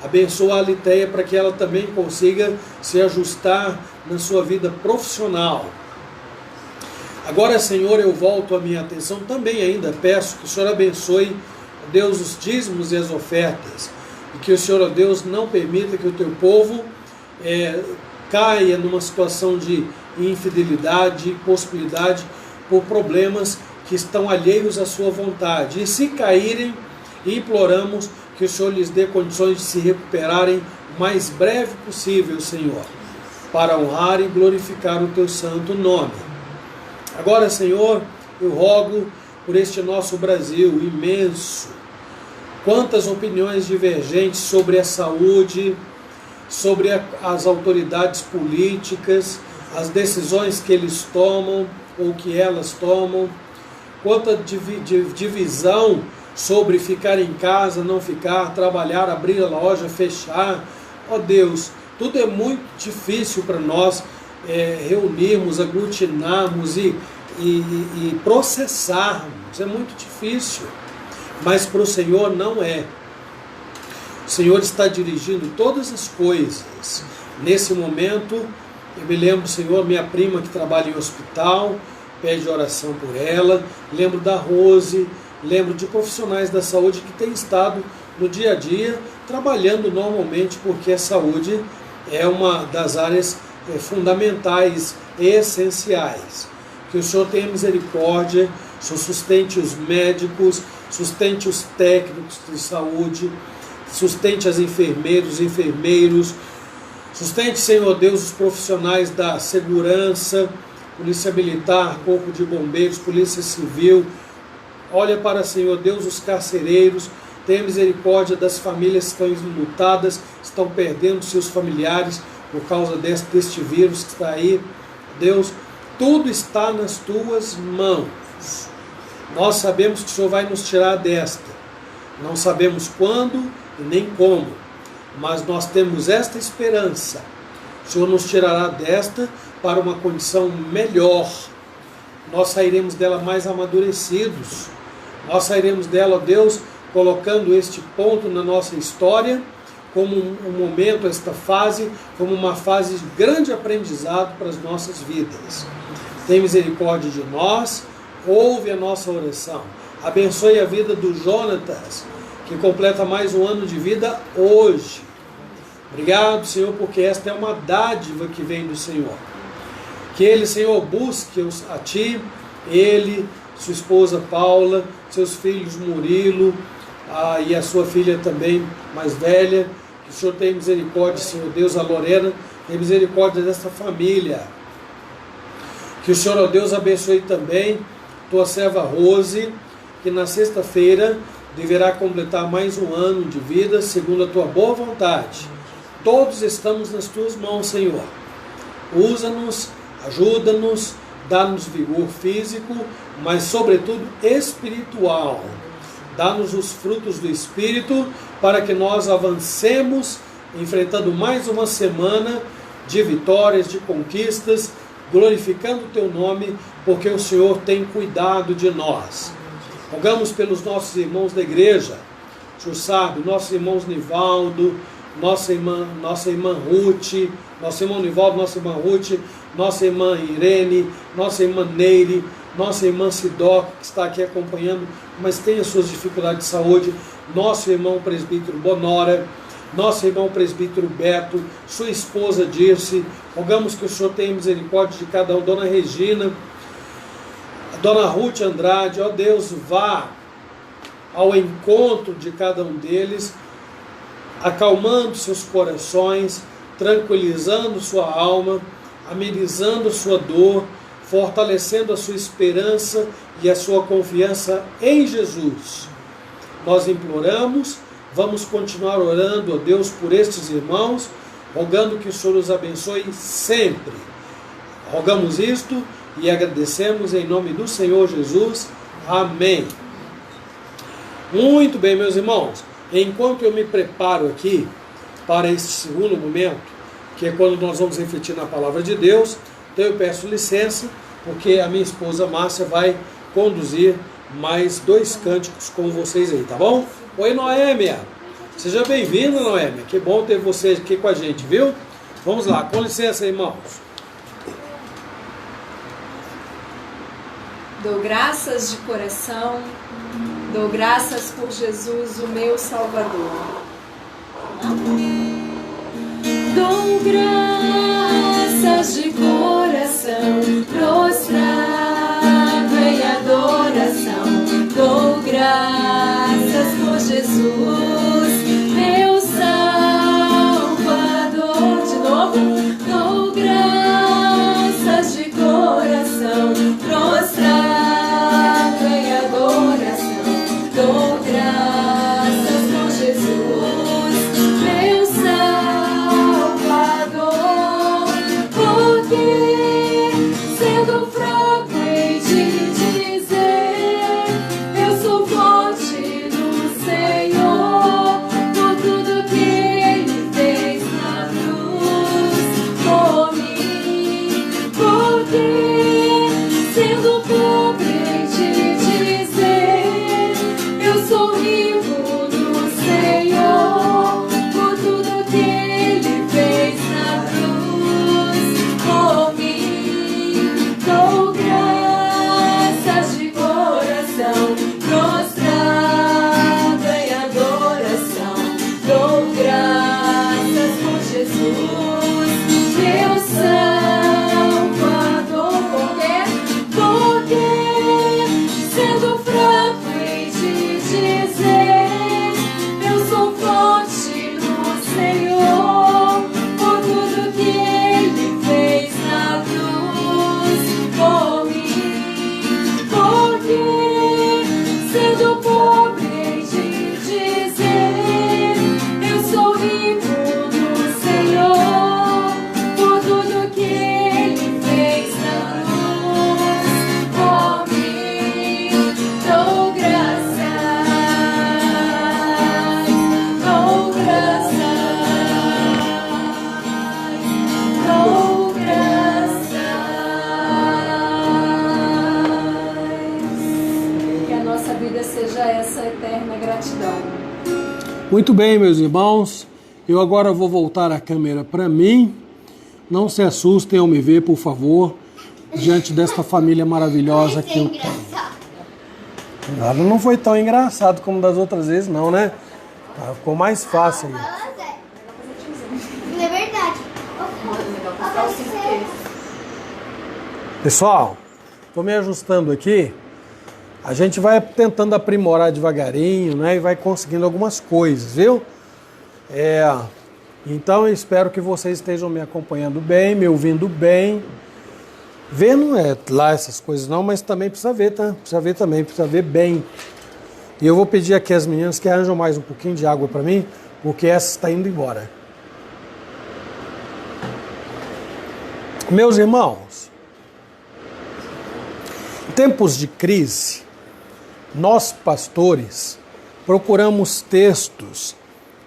Abençoa a Litéia para que ela também consiga se ajustar na sua vida profissional. Agora, Senhor, eu volto a minha atenção, também ainda peço que o Senhor abençoe, Deus, os dízimos e as ofertas, e que o Senhor, Deus, não permita que o Teu povo caia numa situação de infidelidade, impossibilidade, por problemas que estão alheios à Sua vontade. E se caírem, imploramos que o Senhor lhes dê condições de se recuperarem o mais breve possível, Senhor, para honrar e glorificar o Teu santo nome. Agora, Senhor, eu rogo por este nosso Brasil imenso. Quantas opiniões divergentes sobre a saúde, sobre as autoridades políticas, as decisões que eles tomam ou que elas tomam. Quanta divisão sobre ficar em casa, não ficar, trabalhar, abrir a loja, fechar. Ó Deus, tudo é muito difícil para nós reunirmos, aglutinarmos e processarmos. É muito difícil, mas para o Senhor não é. O Senhor está dirigindo todas as coisas Nesse momento, eu me lembro, Senhor, minha prima que trabalha em hospital, pede oração por ela. Lembro da Rose, lembro de profissionais da saúde que têm estado no dia a dia trabalhando normalmente, porque a saúde é uma das áreas fundamentais e essenciais. Que o Senhor tenha misericórdia, o Senhor sustente os médicos, sustente os técnicos de saúde, sustente as enfermeiras, enfermeiros, sustente, Senhor Deus, os profissionais da segurança, Polícia Militar, Corpo de Bombeiros, Polícia Civil. Olha para, Senhor Deus, os carcereiros. Tenha misericórdia das famílias que estão enlutadas, estão perdendo seus familiares por causa deste vírus que está aí. Deus, tudo está nas tuas mãos. Nós sabemos que o Senhor vai nos tirar desta. Não sabemos quando e nem como, mas nós temos esta esperança. O Senhor nos tirará desta para uma condição melhor. Nós sairemos dela mais amadurecidos. Nós sairemos dela, ó Deus, colocando este ponto na nossa história como um momento, esta fase, como uma fase de grande aprendizado para as nossas vidas. Tem misericórdia de nós, ouve a nossa oração. Abençoe a vida do Jonatas, que completa mais um ano de vida hoje. Obrigado, Senhor, porque esta é uma dádiva que vem do Senhor. Que ele, Senhor, busque a Ti, ele, sua esposa Paula, seus filhos Murilo, e a sua filha também mais velha. Que o Senhor tenha misericórdia, Senhor Deus, a Lorena, tenha misericórdia desta família. Que o Senhor, ó Deus, abençoe também tua serva Rose, que na sexta-feira deverá completar mais um ano de vida, segundo a tua boa vontade. Todos estamos nas tuas mãos, Senhor. Usa-nos, ajuda-nos, dá-nos vigor físico, mas sobretudo espiritual. Dá-nos os frutos do Espírito para que nós avancemos, enfrentando mais uma semana de vitórias, de conquistas, glorificando o teu nome, porque o Senhor tem cuidado de nós. Rogamos pelos nossos irmãos da igreja. O Senhor sabe, nossos irmãos Nivaldo, nossa irmã Ruth, nosso irmão Nivaldo, nossa irmã Ruth, nossa irmã Irene, nossa irmã Neire, nossa irmã Sidó, que está aqui acompanhando, mas tem as suas dificuldades de saúde, nosso irmão presbítero Bonora, nosso irmão presbítero Beto, sua esposa Dirce. Rogamos que o Senhor tenha misericórdia de cada um, dona Regina, a dona Ruth Andrade. Ó Deus, vá ao encontro de cada um deles, acalmando seus corações, tranquilizando sua alma, amenizando sua dor, fortalecendo a sua esperança e a sua confiança em Jesus. Nós imploramos, vamos continuar orando, ó Deus, por estes irmãos, rogando que o Senhor os abençoe sempre. Rogamos isto e agradecemos em nome do Senhor Jesus. Amém. Muito bem, meus irmãos. Enquanto eu me preparo aqui para este segundo momento, que é quando nós vamos refletir na palavra de Deus, então eu peço licença, porque a minha esposa Márcia vai conduzir mais 2 cânticos com vocês aí, tá bom? Oi, Noêmia! Seja bem-vinda, Noêmia. Que bom ter você aqui com a gente, viu? Vamos lá, com licença, irmãos. Dou graças de coração, dou graças por Jesus, o meu Salvador. Dou graças de coração, prostrado em adoração. Dou graças por Jesus, meu Salvador. De novo, dou graças de coração, prostrado em adoração. Dou graças por Jesus, meu Salvador, porque Muito bem, meus irmãos, eu agora vou voltar a câmera para mim. Não se assustem ao me ver, por favor, diante desta família maravilhosa que eu tenho. Nada, não foi tão engraçado como das outras vezes, não, né? Ficou mais fácil aí. Não é verdade. Pessoal, estou me ajustando aqui. A gente vai tentando aprimorar devagarinho, né? E vai conseguindo algumas coisas, viu? Então eu espero que vocês estejam me acompanhando bem, me ouvindo bem. Ver não é lá essas coisas não, mas também precisa ver, tá? Precisa ver também, precisa ver bem. E eu vou pedir aqui às meninas que arranjam mais um pouquinho de água para mim, porque essa está indo embora. Meus irmãos, em tempos de crise, nós pastores procuramos textos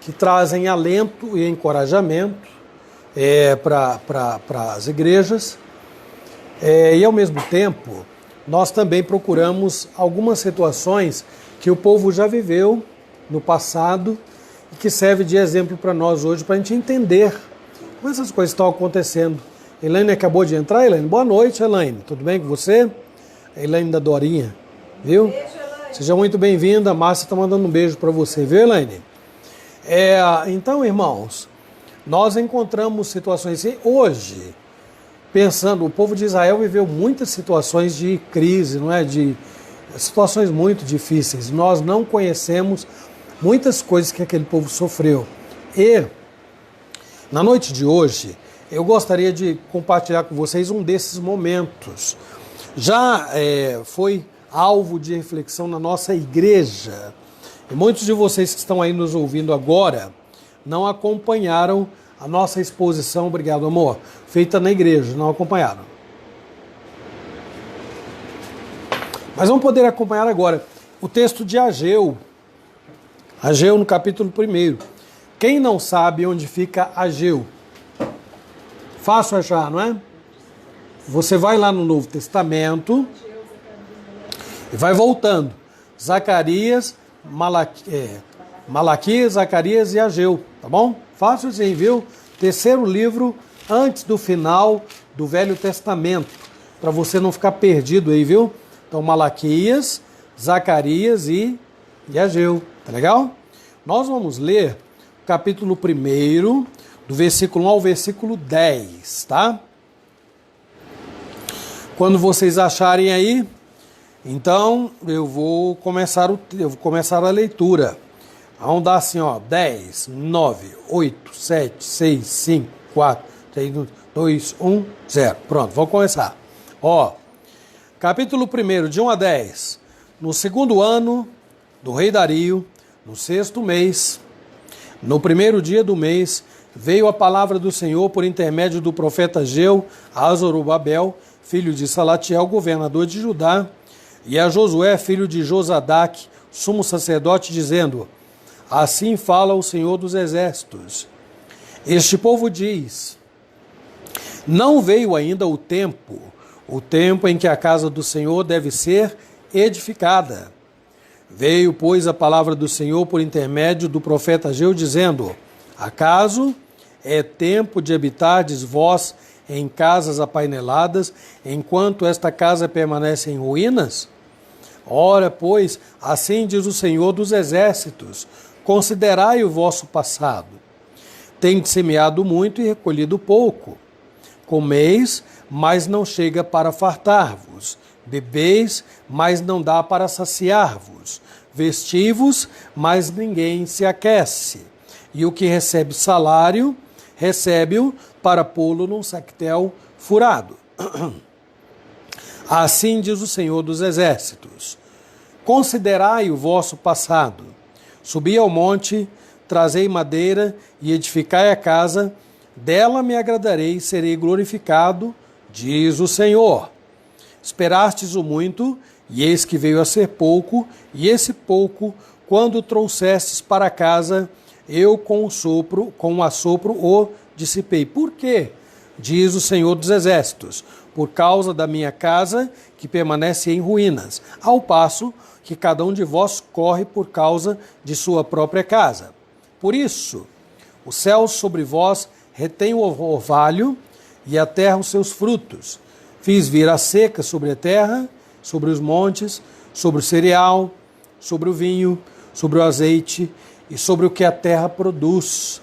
que trazem alento e encorajamento para as igrejas e ao mesmo tempo nós também procuramos algumas situações que o povo já viveu no passado e que serve de exemplo para nós hoje, para a gente entender como essas coisas estão acontecendo. Elaine acabou de entrar. Elaine, boa noite, Elaine. Tudo bem com você? Elaine da Dorinha, viu? Beijo, Elaine. Seja muito bem-vinda. A Márcia está mandando um beijo para você, viu, Elaine? Então, irmãos, nós encontramos situações assim, hoje, pensando, o povo de Israel viveu muitas situações de crise, não é? De situações muito difíceis. Nós não conhecemos muitas coisas que aquele povo sofreu. E, na noite de hoje, eu gostaria de compartilhar com vocês um desses momentos. Já foi alvo de reflexão na nossa igreja. E muitos de vocês que estão aí nos ouvindo agora não acompanharam a nossa exposição, obrigado amor, feita na igreja, não acompanharam. Mas vamos poder acompanhar agora o texto de Ageu. Ageu no capítulo 1. Quem não sabe onde fica Ageu? Fácil achar, não é? Você vai lá no Novo Testamento e vai voltando. Zacarias, Malaquias, Zacarias e Ageu, tá bom? Fácil assim, viu? Terceiro livro antes do final do Velho Testamento, para você não ficar perdido aí, viu? Então, Malaquias, Zacarias e Ageu, tá legal? Nós vamos ler o capítulo 1, do versículo 1 ao versículo 10, tá? Quando vocês acharem aí, então eu vou começar a leitura. Vamos dar assim, ó, 10, 9, 8, 7, 6, 5, 4, 3, 2, 1, 0. Pronto, vamos começar. Ó, capítulo 1, de 1 a 10. No segundo ano do rei Dario, no sexto mês, no primeiro dia do mês, veio a palavra do Senhor por intermédio do profeta Ageu a Zorobabel, filho de Salatiel, governador de Judá, e a Josué, filho de Josadaque, sumo sacerdote, dizendo: assim fala o Senhor dos exércitos. Este povo diz: não veio ainda o tempo em que a casa do Senhor deve ser edificada. Veio, pois, a palavra do Senhor por intermédio do profeta Ageu, dizendo: acaso é tempo de habitardes vós em casas apaineladas, enquanto esta casa permanece em ruínas? Ora, pois, assim diz o Senhor dos exércitos: considerai o vosso passado. Tendes semeado muito e recolhido pouco. Comeis, mas não chega para fartar-vos. Bebeis, mas não dá para saciar-vos. Vestivos, mas ninguém se aquece. E o que recebe salário, recebe-o para pô-lo num sactel furado. Assim diz o Senhor dos exércitos: considerai o vosso passado. Subi ao monte, trazei madeira e edificai a casa, dela me agradarei e serei glorificado, diz o Senhor. Esperastes o muito, e eis que veio a ser pouco, e esse pouco, quando trouxestes para casa, eu com um assopro o dissipei. Por quê? Diz o Senhor dos exércitos: por causa da minha casa, que permanece em ruínas, ao passo que cada um de vós corre por causa de sua própria casa. Por isso, os céus sobre vós retêm o orvalho e a terra os seus frutos. Fiz vir a seca sobre a terra, sobre os montes, sobre o cereal, sobre o vinho, sobre o azeite e sobre o que a terra produz,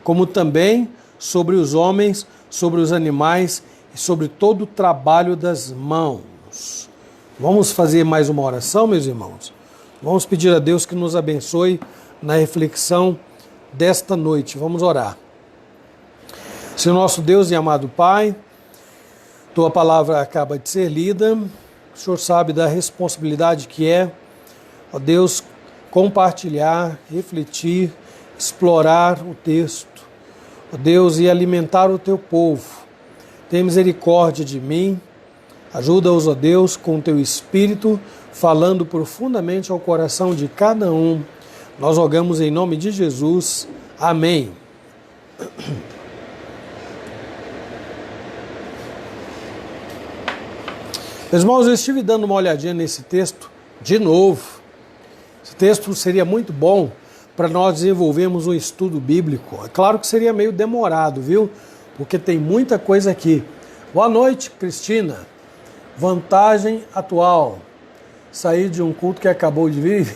como também sobre os homens, sobre os animais e sobre todo o trabalho das mãos. Vamos fazer mais uma oração, meus irmãos? Vamos pedir a Deus que nos abençoe na reflexão desta noite. Vamos orar. Senhor nosso Deus e amado Pai, Tua palavra acaba de ser lida. O Senhor sabe da responsabilidade que é, ó Deus, compartilhar, refletir, explorar o texto, ó Deus, e alimentar o Teu povo. Tem misericórdia de mim, ajuda-os, ó Deus, com o Teu Espírito, falando profundamente ao coração de cada um. Nós rogamos em nome de Jesus. Amém. Meus irmãos, eu estive dando uma olhadinha nesse texto de novo. Esse texto seria muito bom para nós desenvolvermos um estudo bíblico. É claro que seria meio demorado, viu? Porque tem muita coisa aqui. Boa noite, Cristina. Vantagem atual. Saí de um culto que acabou de vir.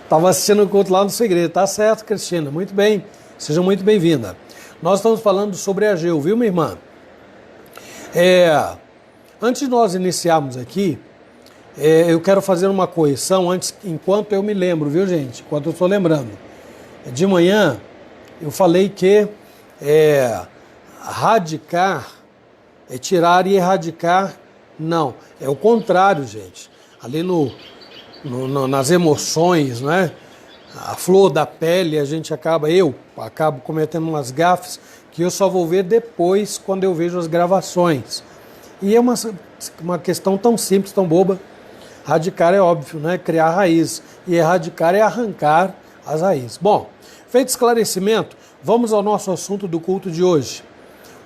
Estava assistindo um culto lá no segredo. Tá certo, Cristina. Muito bem. Seja muito bem-vinda. Nós estamos falando sobre Ageu, viu, minha irmã? Antes de nós iniciarmos aqui, eu quero fazer uma correção enquanto eu me lembro, viu, gente? Enquanto eu estou lembrando. De manhã, eu falei que radicar, tirar e erradicar, não. É o contrário, gente. Ali nas emoções, né? A flor da pele, eu acabo cometendo umas gafes que eu só vou ver depois, quando eu vejo as gravações. E é uma questão tão simples, tão boba. Radicar é óbvio, né? Criar raízes. E erradicar é arrancar as raízes. Bom, feito esclarecimento, vamos ao nosso assunto do culto de hoje.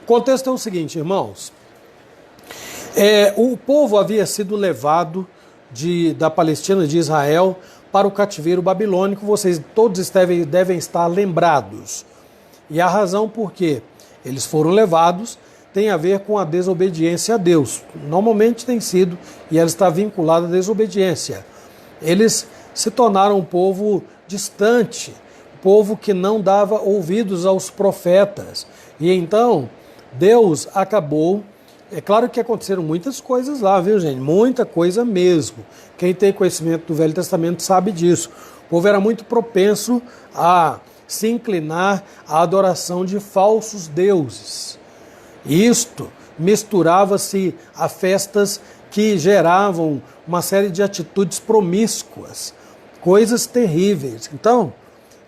O contexto é o seguinte, irmãos. O povo havia sido levado da Palestina, de Israel, para o cativeiro babilônico. Vocês todos devem estar lembrados. E a razão por que eles foram levados tem a ver com a desobediência a Deus. Normalmente tem sido, e ela está vinculada à desobediência. Eles se tornaram um povo distante, um povo que não dava ouvidos aos profetas. E então, Deus acabou... É claro que aconteceram muitas coisas lá, viu, gente? Muita coisa mesmo. Quem tem conhecimento do Velho Testamento sabe disso. O povo era muito propenso a se inclinar à adoração de falsos deuses. Isto misturava-se a festas que geravam uma série de atitudes promíscuas, coisas terríveis. Então,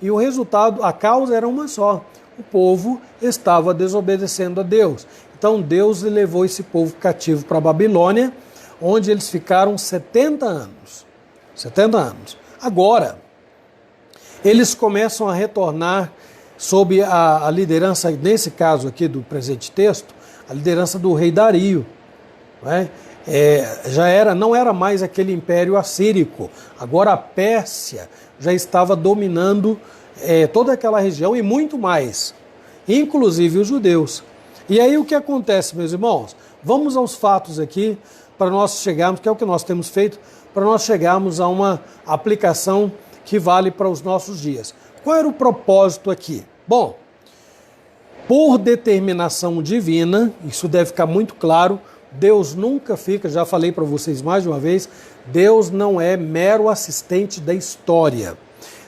e o resultado, a causa era uma só. O povo estava desobedecendo a Deus. Então Deus levou esse povo cativo para a Babilônia, onde eles ficaram 70 anos. 70 anos. Agora, eles começam a retornar sob a liderança, nesse caso aqui do presente texto, a liderança do rei Dario. Não é? Não era mais aquele império assírico. Agora a Pérsia já estava dominando toda aquela região e muito mais, inclusive os judeus. E aí o que acontece, meus irmãos? Vamos aos fatos aqui, para nós chegarmos, que é o que nós temos feito, para nós chegarmos a uma aplicação que vale para os nossos dias. Qual era o propósito aqui? Bom, por determinação divina, isso deve ficar muito claro, Deus nunca fica, já falei para vocês mais de uma vez, Deus não é mero assistente da história.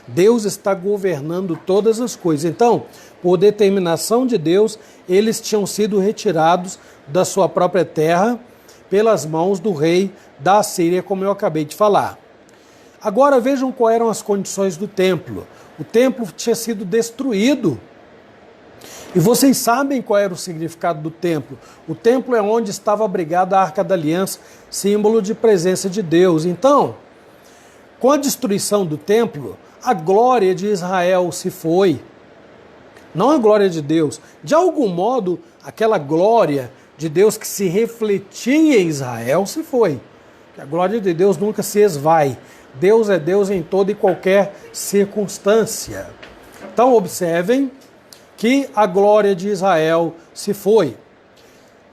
Deus está governando todas as coisas. Então, por determinação de Deus, eles tinham sido retirados da sua própria terra pelas mãos do rei da Assíria, como eu acabei de falar. Agora vejam quais eram as condições do templo. O templo tinha sido destruído. E vocês sabem qual era o significado do templo. O templo é onde estava abrigada a Arca da Aliança, símbolo de presença de Deus. Então, com a destruição do templo, a glória de Israel se foi. Não a glória de Deus. De algum modo, aquela glória de Deus que se refletia em Israel se foi. A glória de Deus nunca se esvai. Deus é Deus em toda e qualquer circunstância. Então observem que a glória de Israel se foi.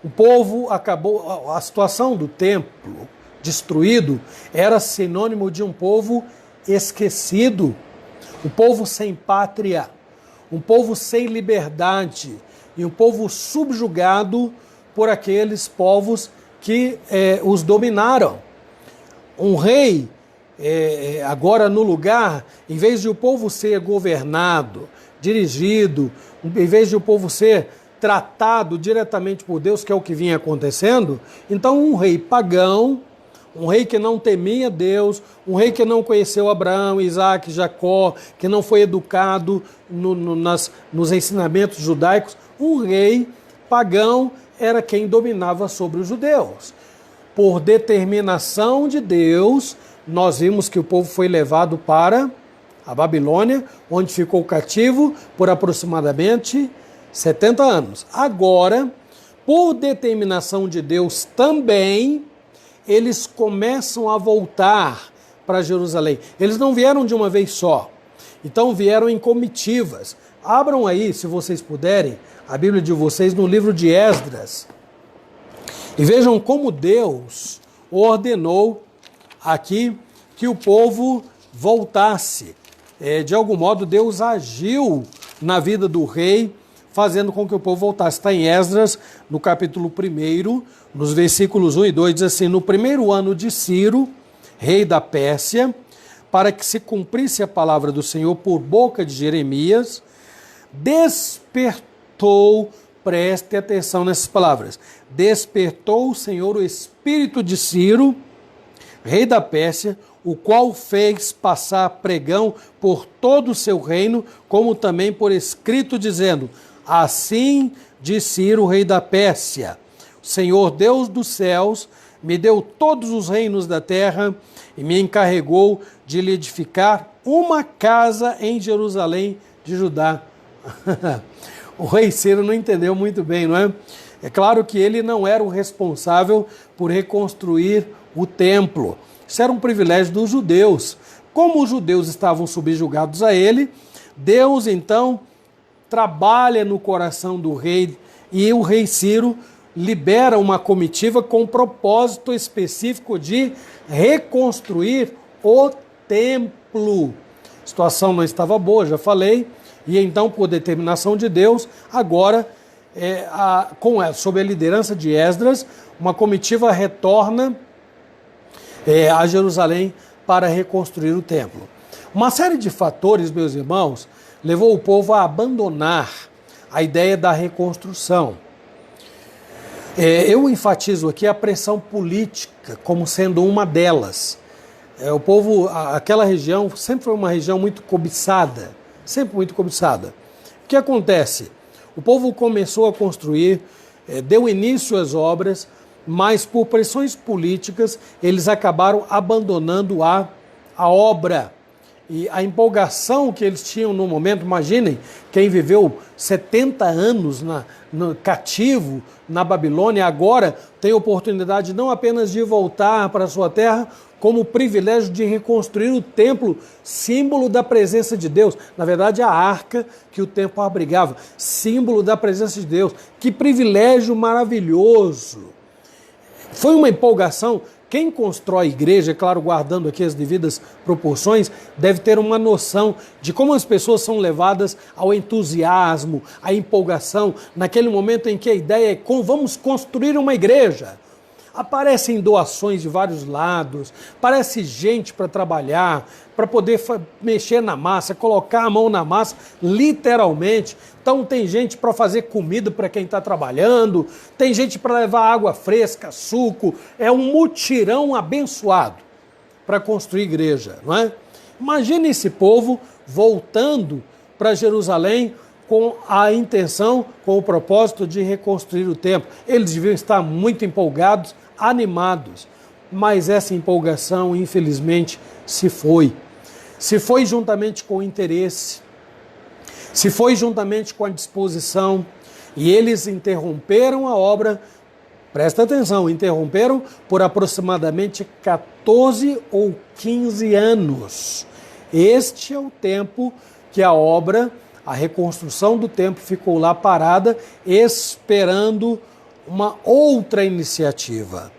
O povo acabou, a situação do templo destruído era sinônimo de um povo esquecido, um povo sem pátria, um povo sem liberdade e um povo subjugado por aqueles povos que os dominaram. Um rei, agora no lugar, em vez de o povo ser governado, dirigido, em vez de o povo ser tratado diretamente por Deus, que é o que vinha acontecendo, então um rei pagão, um rei que não temia Deus, um rei que não conheceu Abraão, Isaac, Jacó, que não foi educado nos ensinamentos judaicos, um rei pagão era quem dominava sobre os judeus. Por determinação de Deus, nós vimos que o povo foi levado para a Babilônia, onde ficou cativo por aproximadamente 70 anos. Agora, por determinação de Deus também, eles começam a voltar para Jerusalém. Eles não vieram de uma vez só, então vieram em comitivas. Abram aí, se vocês puderem, a Bíblia de vocês no livro de Esdras e vejam como Deus ordenou aqui que o povo voltasse. De algum modo, Deus agiu na vida do rei, fazendo com que o povo voltasse. Está em Esdras, no capítulo 1, nos versículos 1 e 2, diz assim: no primeiro ano de Ciro, rei da Pérsia, para que se cumprisse a palavra do Senhor por boca de Jeremias, despertou, preste atenção nessas palavras, despertou o Senhor o espírito de Ciro, rei da Pérsia, o qual fez passar pregão por todo o seu reino, como também por escrito, dizendo: assim diz Ciro, rei da Pérsia, o Senhor Deus dos céus me deu todos os reinos da terra e me encarregou de lhe edificar uma casa em Jerusalém de Judá. O rei Ciro não entendeu muito bem, não é? É claro que ele não era o responsável por reconstruir o templo. Isso era um privilégio dos judeus. Como os judeus estavam subjugados a ele, Deus então trabalha no coração do rei e o rei Ciro libera uma comitiva com um propósito específico de reconstruir o templo. A situação não estava boa, já falei, e então, por determinação de Deus, agora, sob a liderança de Esdras, uma comitiva retorna a Jerusalém para reconstruir o templo. Uma série de fatores, meus irmãos, levou o povo a abandonar a ideia da reconstrução. Eu enfatizo aqui a pressão política como sendo uma delas. O povo, aquela região, sempre foi uma região muito cobiçada, sempre muito cobiçada. O que acontece? O povo começou a construir, deu início às obras, mas por pressões políticas eles acabaram abandonando a obra. E a empolgação que eles tinham no momento, imaginem, quem viveu 70 anos no cativo na Babilônia, agora tem oportunidade não apenas de voltar para a sua terra, como o privilégio de reconstruir o templo, símbolo da presença de Deus. Na verdade, a arca que o templo abrigava, símbolo da presença de Deus. Que privilégio maravilhoso! Foi uma empolgação. Quem constrói igreja, é claro, guardando aqui as devidas proporções, deve ter uma noção de como as pessoas são levadas ao entusiasmo, à empolgação, naquele momento em que a ideia é vamos construir uma igreja. Aparecem doações de vários lados, aparece gente para trabalhar, para poder mexer na massa, colocar a mão na massa, literalmente. Então tem gente para fazer comida para quem está trabalhando, tem gente para levar água fresca, suco, é um mutirão abençoado para construir igreja, não é? Imagine esse povo voltando para Jerusalém com a intenção, com o propósito de reconstruir o templo. Eles deviam estar muito empolgados, animados, mas essa empolgação, infelizmente, se foi. Se foi juntamente com o interesse, se foi juntamente com a disposição, e eles interromperam a obra Presta atenção, interromperam por aproximadamente 14 ou 15 anos. Este é o tempo que a obra, a reconstrução do templo ficou lá parada, esperando uma outra iniciativa.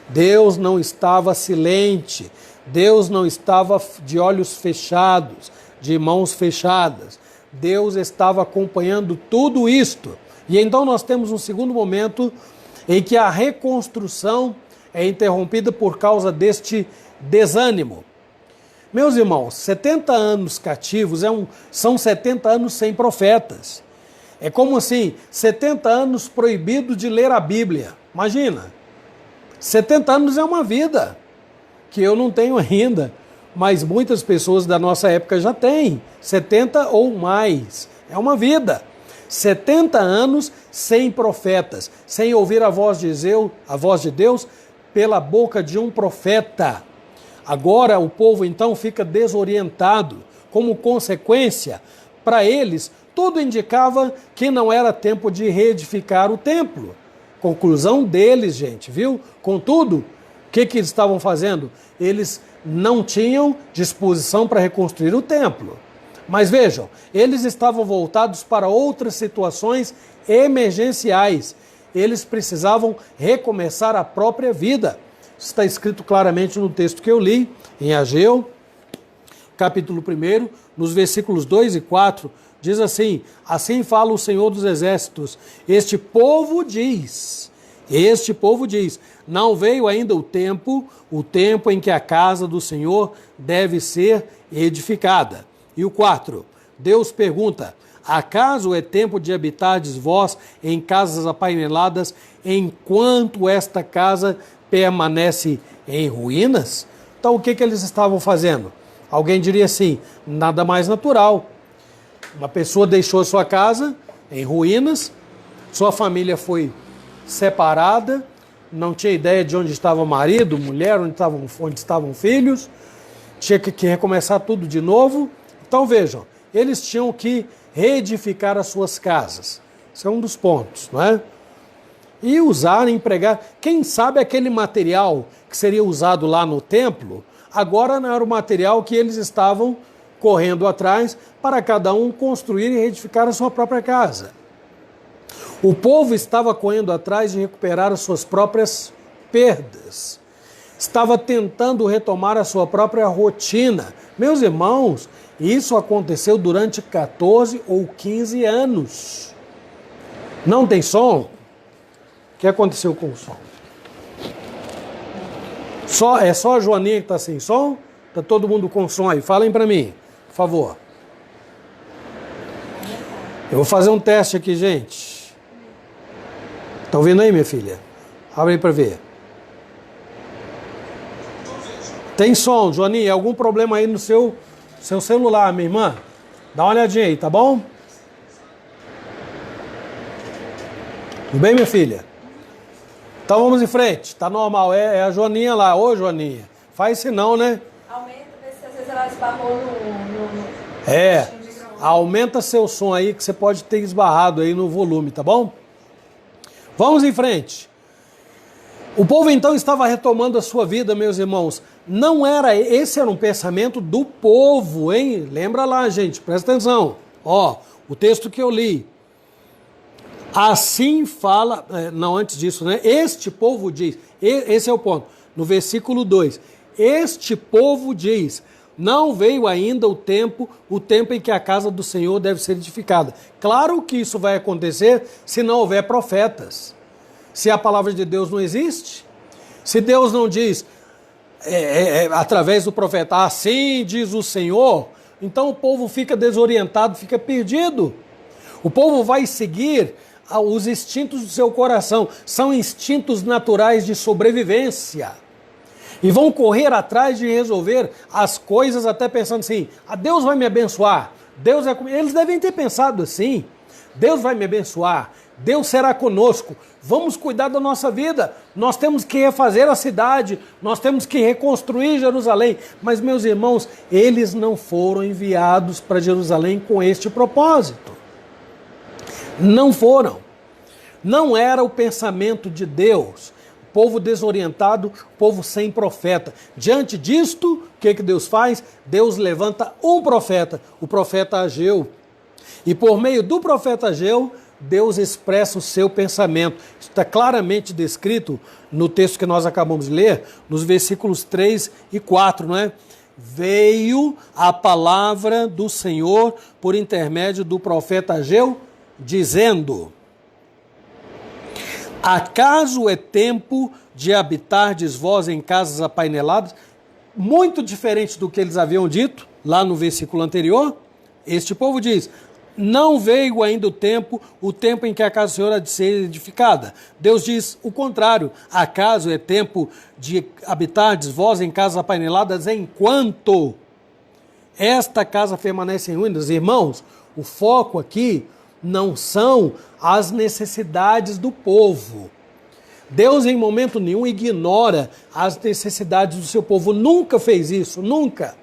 Deus não estava silente, Deus não estava de olhos fechados, de mãos fechadas. Deus estava acompanhando tudo isto. E então nós temos um segundo momento em que a reconstrução é interrompida por causa deste desânimo. Meus irmãos, 70 anos cativos são 70 anos sem profetas. É como assim, 70 anos proibido de ler a Bíblia. Imagina, 70 anos é uma vida que eu não tenho ainda, mas muitas pessoas da nossa época já têm, 70 ou mais. É uma vida. 70 anos sem profetas, sem ouvir a voz de Deus pela boca de um profeta. Agora o povo então fica desorientado. Como consequência, para eles, tudo indicava que não era tempo de reedificar o templo. Conclusão deles, gente, viu? Contudo, o que eles estavam fazendo? Eles não tinham disposição para reconstruir o templo. Mas vejam, eles estavam voltados para outras situações emergenciais. Eles precisavam recomeçar a própria vida. Isso está escrito claramente no texto que eu li, em Ageu, capítulo 1, nos versículos 2 e 4, diz assim: assim fala o Senhor dos Exércitos, este povo diz, não veio ainda o tempo em que a casa do Senhor deve ser edificada. E o 4, Deus pergunta: acaso é tempo de habitardes vós em casas apaineladas, enquanto esta casa permanece em ruínas? Então o que eles estavam fazendo? Alguém diria assim, nada mais natural. Uma pessoa deixou sua casa em ruínas, sua família foi separada, não tinha ideia de onde estava o marido, mulher, onde estavam filhos, tinha que recomeçar tudo de novo. Então vejam, eles tinham que reedificar as suas casas. Esse é um dos pontos, não é? E usar, empregar, quem sabe aquele material que seria usado lá no templo, agora não era o material que eles estavam correndo atrás para cada um construir e reedificar a sua própria casa. O povo estava correndo atrás de recuperar as suas próprias perdas. Estava tentando retomar a sua própria rotina. Meus irmãos, isso aconteceu durante 14 ou 15 anos. Não tem som? O que aconteceu com o som? É só a Joaninha que está sem som? Está todo mundo com som aí? Falem para mim, por favor. Eu vou fazer um teste aqui, gente. Estão vendo aí, minha filha? Abre aí para ver. Tem som, Joaninha? Algum problema aí no seu celular, minha irmã? Dá uma olhadinha aí, tá bom? Tudo bem, minha filha? Então vamos em frente, tá normal, é a Joaninha lá. Ô Joaninha, faz isso não, né? Aumenta, vê se às vezes ela esbarrou aumenta seu som aí que você pode ter esbarrado aí no volume, tá bom? Vamos em frente. O povo então estava retomando a sua vida, meus irmãos. Esse era um pensamento do povo, hein? Lembra lá, gente, presta atenção. Ó, o texto que eu li. Assim fala, antes disso, né? Este povo diz, esse é o ponto, no versículo 2, este povo diz, não veio ainda o tempo em que a casa do Senhor deve ser edificada. Claro que isso vai acontecer se não houver profetas, se a palavra de Deus não existe, se Deus não diz, através do profeta, assim diz o Senhor, então o povo fica desorientado, fica perdido. O povo vai seguir os instintos do seu coração, são instintos naturais de sobrevivência. E vão correr atrás de resolver as coisas até pensando assim, Deus vai me abençoar, eles devem ter pensado assim, Deus vai me abençoar, Deus será conosco, vamos cuidar da nossa vida, nós temos que refazer a cidade, nós temos que reconstruir Jerusalém. Mas meus irmãos, eles não foram enviados para Jerusalém com este propósito. Não foram. Não era o pensamento de Deus. Povo desorientado, povo sem profeta. Diante disto, o que Deus faz? Deus levanta um profeta, o profeta Ageu. E por meio do profeta Ageu, Deus expressa o seu pensamento. Isso está claramente descrito no texto que nós acabamos de ler, nos versículos 3 e 4, não é? Veio a palavra do Senhor por intermédio do profeta Ageu, dizendo: acaso é tempo de habitardes vós em casas apaineladas? Muito diferente do que eles haviam dito lá no versículo anterior. Este povo diz: não veio ainda o tempo em que a casa do Senhor há de ser edificada. Deus diz o contrário. Acaso é tempo de habitardes vós em casas apaineladas enquanto esta casa permanece em ruínas? Irmãos, o foco aqui não são as necessidades do povo. Deus em momento nenhum ignora as necessidades do seu povo. Nunca fez isso, nunca.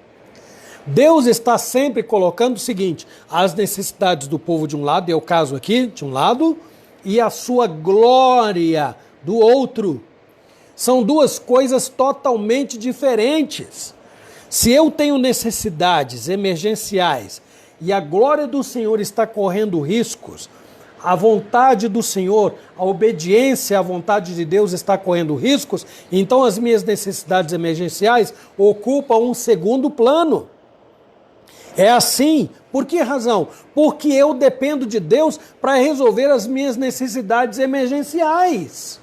Deus está sempre colocando o seguinte: as necessidades do povo de um lado, é o caso aqui, de um lado, e a sua glória do outro. São duas coisas totalmente diferentes. Se eu tenho necessidades emergenciais e a glória do Senhor está correndo riscos, a vontade do Senhor, a obediência à vontade de Deus está correndo riscos, então as minhas necessidades emergenciais ocupam um segundo plano. É assim. Por que razão? Porque eu dependo de Deus para resolver as minhas necessidades emergenciais.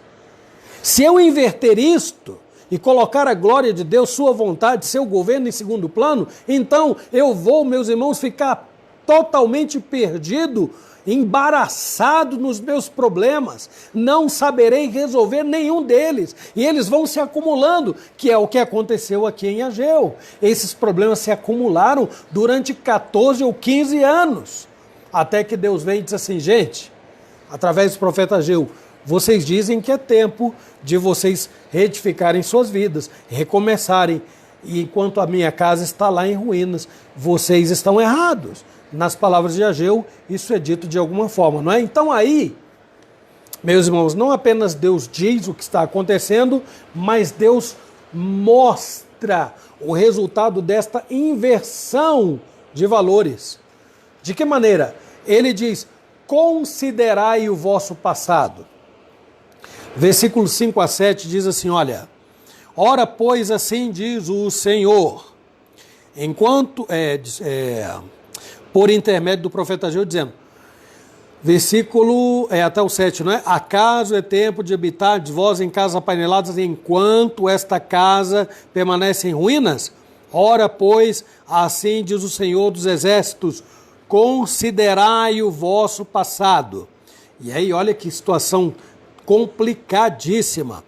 Se eu inverter isto e colocar a glória de Deus, sua vontade, seu governo em segundo plano, então eu vou, meus irmãos, ficar totalmente perdido, embaraçado nos meus problemas, não saberei resolver nenhum deles, e eles vão se acumulando, que é o que aconteceu aqui em Ageu. Esses problemas se acumularam durante 14 ou 15 anos, até que Deus vem e diz assim: gente, através do profeta Ageu, vocês dizem que é tempo de vocês reedificarem suas vidas, recomeçarem, e enquanto a minha casa está lá em ruínas, vocês estão errados. Nas palavras de Ageu, isso é dito de alguma forma, não é? Então aí, meus irmãos, não apenas Deus diz o que está acontecendo, mas Deus mostra o resultado desta inversão de valores. De que maneira? Ele diz: considerai o vosso passado. Versículos 5 a 7 diz assim, olha: ora, pois, assim diz o Senhor, enquanto por intermédio do profeta Ageu, dizendo, versículo até o 7, não é? Acaso é tempo de habitar de vós em casas apaineladas enquanto esta casa permanece em ruínas? Ora, pois, assim diz o Senhor dos Exércitos, considerai o vosso passado. E aí, olha que situação complicadíssima.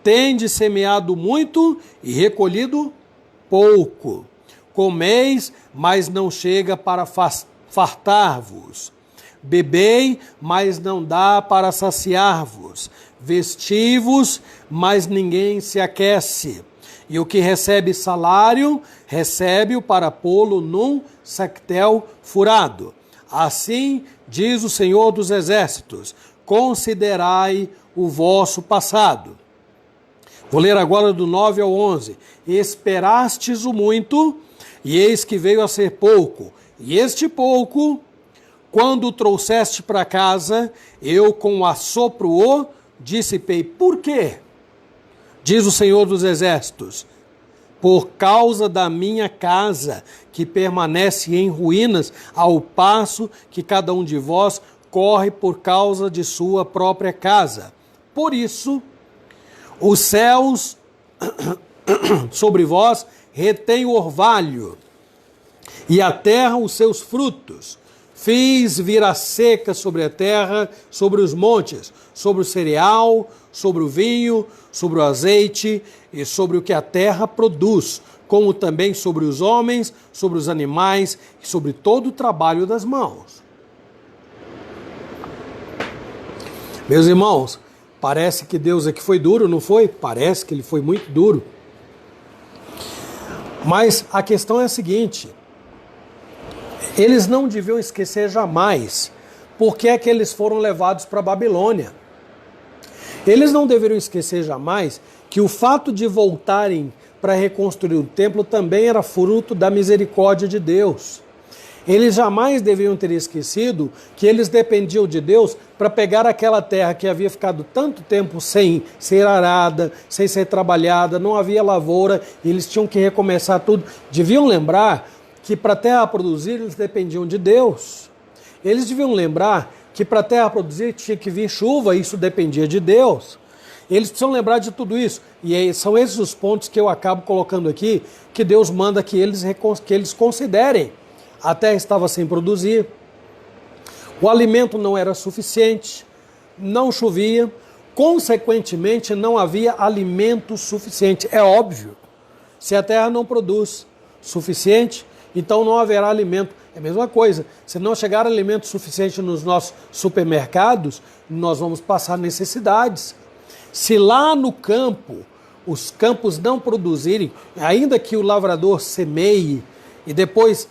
Tendes semeado muito e recolhido pouco. Comeis, mas não chega para fartar-vos. Bebei, mas não dá para saciar-vos. Vesti-vos, mas ninguém se aquece. E o que recebe salário, recebe-o para pô-lo num sactel furado. Assim diz o Senhor dos Exércitos, considerai o vosso passado. Vou ler agora do 9 ao 11. Esperastes o muito, e eis que veio a ser pouco. E este pouco, quando o trouxeste para casa, eu com assopro o dissipei. Por quê? Diz o Senhor dos Exércitos, por causa da minha casa, que permanece em ruínas, ao passo que cada um de vós corre por causa de sua própria casa. Por isso, os céus sobre vós retém o orvalho, e a terra os seus frutos. Fiz vir a seca sobre a terra, sobre os montes, sobre o cereal, sobre o vinho, sobre o azeite e sobre o que a terra produz, como também sobre os homens, sobre os animais e sobre todo o trabalho das mãos. Meus irmãos, parece que Deus aqui foi duro, não foi? Parece que ele foi muito duro. Mas a questão é a seguinte: eles não deviam esquecer jamais por que é que eles foram levados para a Babilônia. Eles não deveriam esquecer jamais que o fato de voltarem para reconstruir o templo também era fruto da misericórdia de Deus. Eles jamais deveriam ter esquecido que eles dependiam de Deus para pegar aquela terra que havia ficado tanto tempo sem ser arada, sem ser trabalhada, não havia lavoura, e eles tinham que recomeçar tudo. Deviam lembrar que para a terra produzir eles dependiam de Deus. Eles deviam lembrar que para a terra produzir tinha que vir chuva, isso dependia de Deus. Eles precisam lembrar de tudo isso. E são esses os pontos que eu acabo colocando aqui, que Deus manda que eles considerem. A terra estava sem produzir, o alimento não era suficiente, não chovia, consequentemente não havia alimento suficiente. É óbvio, se a terra não produz suficiente, então não haverá alimento. É a mesma coisa, se não chegar alimento suficiente nos nossos supermercados, nós vamos passar necessidades. Se lá no campo, os campos não produzirem, ainda que o lavrador semeie e depois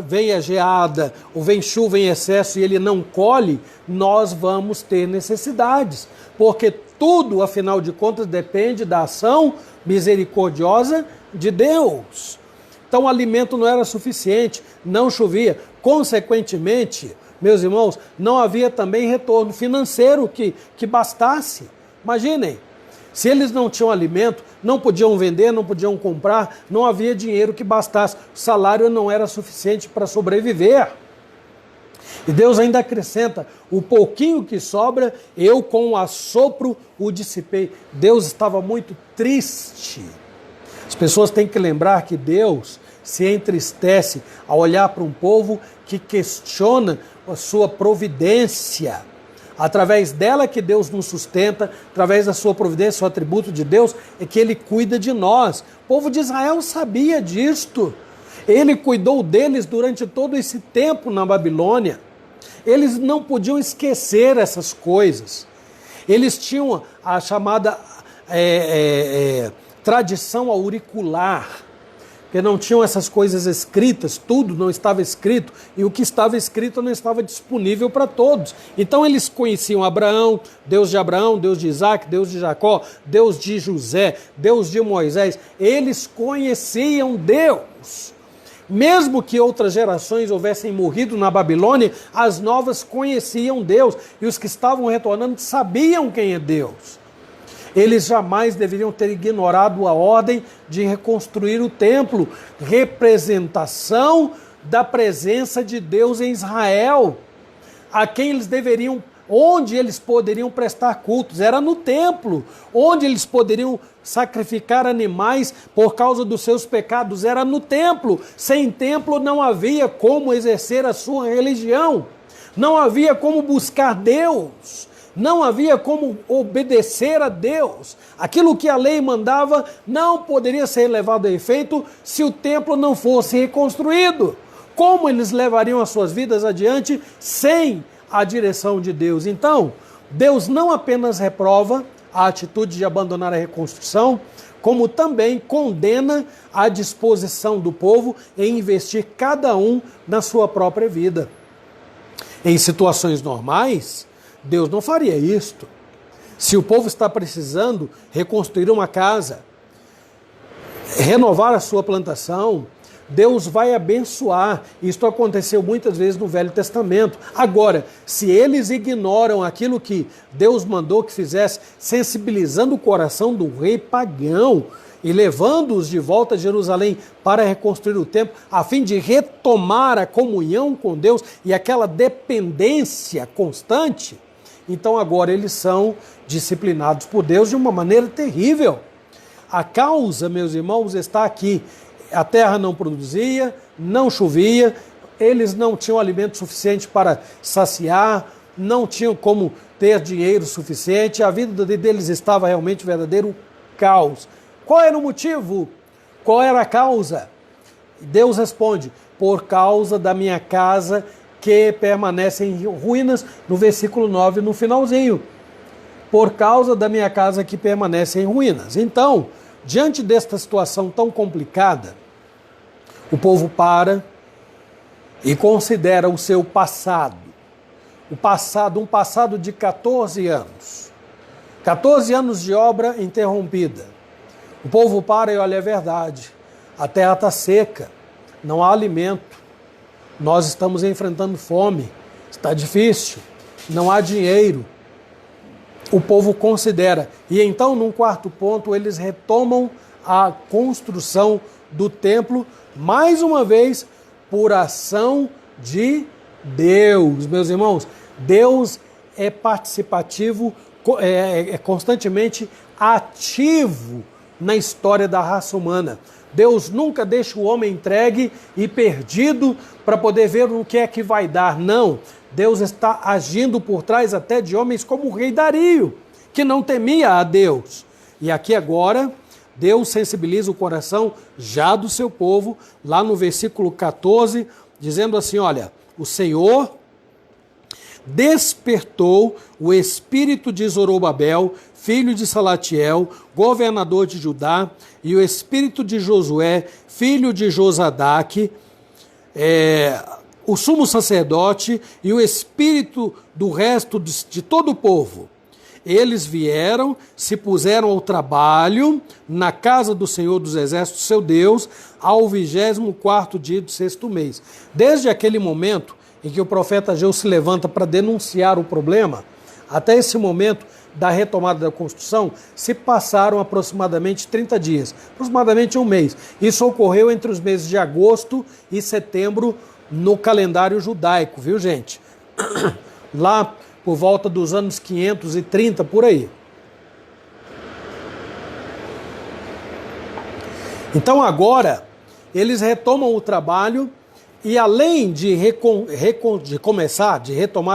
vem a geada, ou vem chuva em excesso e ele não colhe, nós vamos ter necessidades, porque tudo, afinal de contas, depende da ação misericordiosa de Deus. Então o alimento não era suficiente, não chovia, consequentemente, meus irmãos, não havia também retorno financeiro que bastasse. Imaginem, se eles não tinham alimento, não podiam vender, não podiam comprar, não havia dinheiro que bastasse. O salário não era suficiente para sobreviver. E Deus ainda acrescenta, o pouquinho que sobra, eu com o assopro o dissipei. Deus estava muito triste. As pessoas têm que lembrar que Deus se entristece ao olhar para um povo que questiona a sua providência. Através dela que Deus nos sustenta, através da sua providência, o atributo de Deus é que Ele cuida de nós. O povo de Israel sabia disto. Ele cuidou deles durante todo esse tempo na Babilônia. Eles não podiam esquecer essas coisas. Eles tinham a chamada tradição auricular, porque não tinham essas coisas escritas, tudo não estava escrito, e o que estava escrito não estava disponível para todos. Então eles conheciam Abraão, Deus de Isaac, Deus de Jacó, Deus de José, Deus de Moisés. Eles conheciam Deus. Mesmo que outras gerações houvessem morrido na Babilônia, as novas conheciam Deus, e os que estavam retornando sabiam quem é Deus. Eles jamais deveriam ter ignorado a ordem de reconstruir o templo, representação da presença de Deus em Israel, a quem eles deveriam, onde eles poderiam prestar cultos, era no templo, onde eles poderiam sacrificar animais por causa dos seus pecados, era no templo. Sem templo não havia como exercer a sua religião, não havia como buscar Deus, não havia como obedecer a Deus. Aquilo que a lei mandava não poderia ser levado a efeito se o templo não fosse reconstruído. Como eles levariam as suas vidas adiante sem a direção de Deus? Então, Deus não apenas reprova a atitude de abandonar a reconstrução, como também condena a disposição do povo em investir cada um na sua própria vida. Em situações normais, Deus não faria isto. Se o povo está precisando reconstruir uma casa, renovar a sua plantação, Deus vai abençoar. Isto aconteceu muitas vezes no Velho Testamento. Agora, se eles ignoram aquilo que Deus mandou que fizesse, sensibilizando o coração do rei pagão e levando-os de volta a Jerusalém para reconstruir o templo, a fim de retomar a comunhão com Deus e aquela dependência constante, então agora eles são disciplinados por Deus de uma maneira terrível. A causa, meus irmãos, está aqui. A terra não produzia, não chovia, eles não tinham alimento suficiente para saciar, não tinham como ter dinheiro suficiente, a vida deles estava realmente verdadeiro caos. Qual era o motivo? Qual era a causa? Deus responde, por causa da minha casa que permanece em ruínas, no versículo 9, no finalzinho. Por causa da minha casa que permanece em ruínas. Então, diante desta situação tão complicada, o povo para e considera o seu passado. Um passado de 14 anos. 14 anos de obra interrompida. O povo para e olha, é verdade. A terra está seca, não há alimento. Nós estamos enfrentando fome, está difícil, não há dinheiro. O povo considera. E então, num quarto ponto, eles retomam a construção do templo, mais uma vez, por ação de Deus. Meus irmãos, Deus é participativo, é constantemente ativo na história da raça humana. Deus nunca deixa o homem entregue e perdido para poder ver o que é que vai dar. Não, Deus está agindo por trás até de homens como o rei Dario, que não temia a Deus. E aqui agora, Deus sensibiliza o coração já do seu povo, lá no versículo 14, dizendo assim, olha, o Senhor despertou o espírito de Zorobabel, filho de Salatiel, governador de Judá, e o espírito de Josué, filho de Josadaque, o sumo sacerdote, e o espírito do resto de todo o povo. Eles vieram, se puseram ao trabalho na casa do Senhor dos Exércitos, seu Deus, ao 24º dia do 6º mês. Desde aquele momento em que o profeta Ageu se levanta para denunciar o problema, até esse momento da retomada da construção, se passaram aproximadamente 30 dias, aproximadamente um mês. Isso ocorreu entre os meses de agosto e setembro no calendário judaico, viu, gente? Lá por volta dos anos 530, por aí. Então agora, eles retomam o trabalho e além de retomar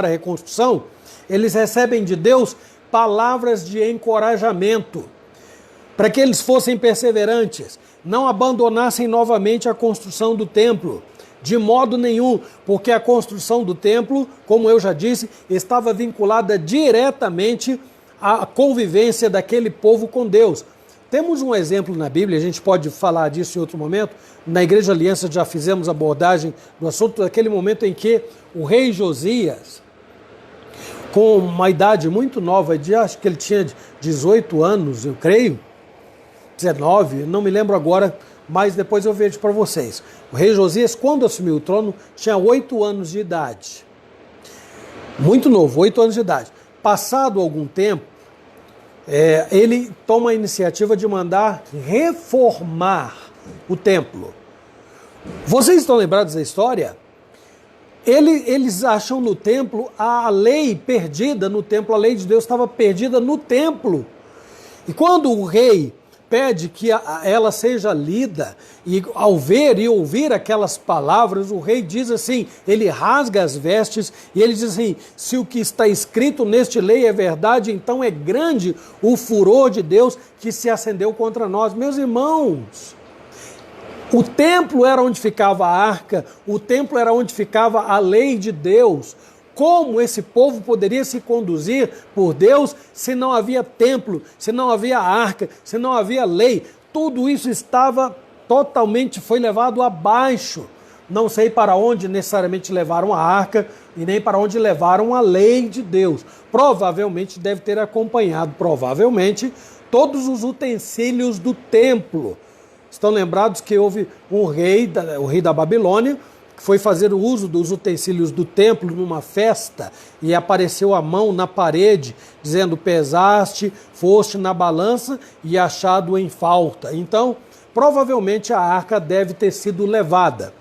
a reconstrução, eles recebem de Deus palavras de encorajamento, para que eles fossem perseverantes, não abandonassem novamente a construção do templo, de modo nenhum, porque a construção do templo, como eu já disse, estava vinculada diretamente à convivência daquele povo com Deus. Temos um exemplo na Bíblia, a gente pode falar disso em outro momento. Na Igreja Aliança já fizemos abordagem do assunto daquele momento em que o rei Josias, com uma idade muito nova, acho que ele tinha 18 anos, eu creio, 19, não me lembro agora, mas depois eu vejo para vocês. O rei Josias, quando assumiu o trono, tinha 8 anos de idade. Muito novo, 8 anos de idade. Passado algum tempo, ele toma a iniciativa de mandar reformar o templo. Vocês estão lembrados da história? Eles acham no templo a lei perdida no templo, a lei de Deus estava perdida no templo. E quando o rei pede que ela seja lida, e ao ver e ouvir aquelas palavras, o rei diz assim, ele rasga as vestes e ele diz assim, se o que está escrito neste lei é verdade, então é grande o furor de Deus que se acendeu contra nós. Meus irmãos, o templo era onde ficava a arca, o templo era onde ficava a lei de Deus. Como esse povo poderia se conduzir por Deus se não havia templo, se não havia arca, se não havia lei? Tudo isso foi levado abaixo. Não sei para onde necessariamente levaram a arca e nem para onde levaram a lei de Deus. Provavelmente deve ter acompanhado, todos os utensílios do templo. Estão lembrados que houve o rei da Babilônia, que foi fazer o uso dos utensílios do templo numa festa e apareceu a mão na parede, dizendo, pesaste, foste na balança e achado em falta. Então, provavelmente a arca deve ter sido levada.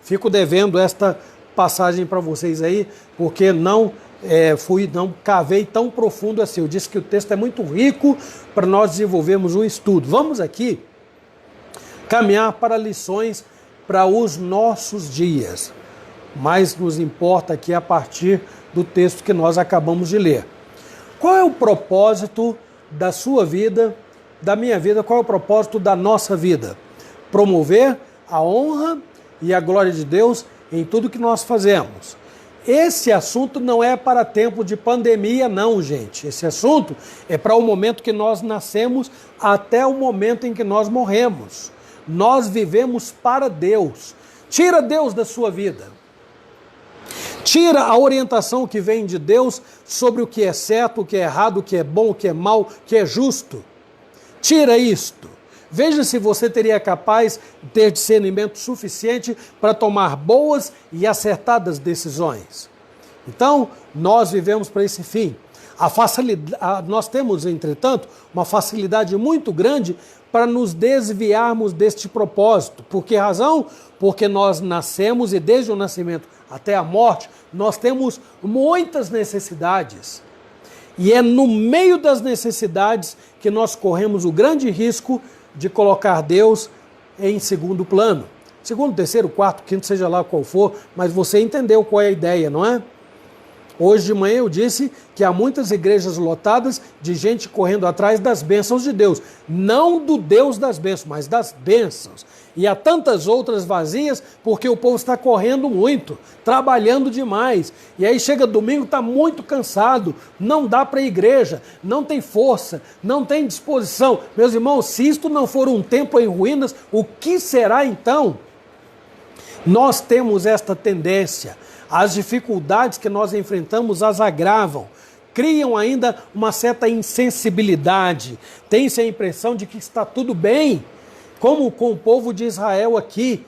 Fico devendo esta passagem para vocês aí, porque não cavei tão profundo assim. Eu disse que o texto é muito rico para nós desenvolvermos um estudo. Vamos aqui caminhar para lições para os nossos dias, mas nos importa aqui a partir do texto que nós acabamos de ler. Qual é o propósito da sua vida, da minha vida, qual é o propósito da nossa vida? Promover a honra e a glória de Deus em tudo que nós fazemos. Esse assunto não é para tempo de pandemia, não, gente. Esse assunto é para o momento que nós nascemos até o momento em que nós morremos. Nós vivemos para Deus. Tira Deus da sua vida. Tira a orientação que vem de Deus sobre o que é certo, o que é errado, o que é bom, o que é mal, o que é justo. Tira isto. Veja se você teria capaz de ter discernimento suficiente para tomar boas e acertadas decisões. Então, nós vivemos para esse fim. Nós temos, entretanto, uma facilidade muito grande para nos desviarmos deste propósito. Por que razão? Porque nós nascemos e desde o nascimento até a morte, nós temos muitas necessidades. E é no meio das necessidades que nós corremos o grande risco de colocar Deus em segundo plano. Segundo, terceiro, quarto, quinto, seja lá qual for, mas você entendeu qual é a ideia, não é? Hoje de manhã eu disse que há muitas igrejas lotadas de gente correndo atrás das bênçãos de Deus. Não do Deus das bênçãos, mas das bênçãos. E há tantas outras vazias porque o povo está correndo muito, trabalhando demais. E aí chega domingo, está muito cansado, não dá para a igreja, não tem força, não tem disposição. Meus irmãos, se isto não for um templo em ruínas, o que será então? Nós temos esta tendência. As dificuldades que nós enfrentamos as agravam, criam ainda uma certa insensibilidade, tem-se a impressão de que está tudo bem, como com o povo de Israel aqui.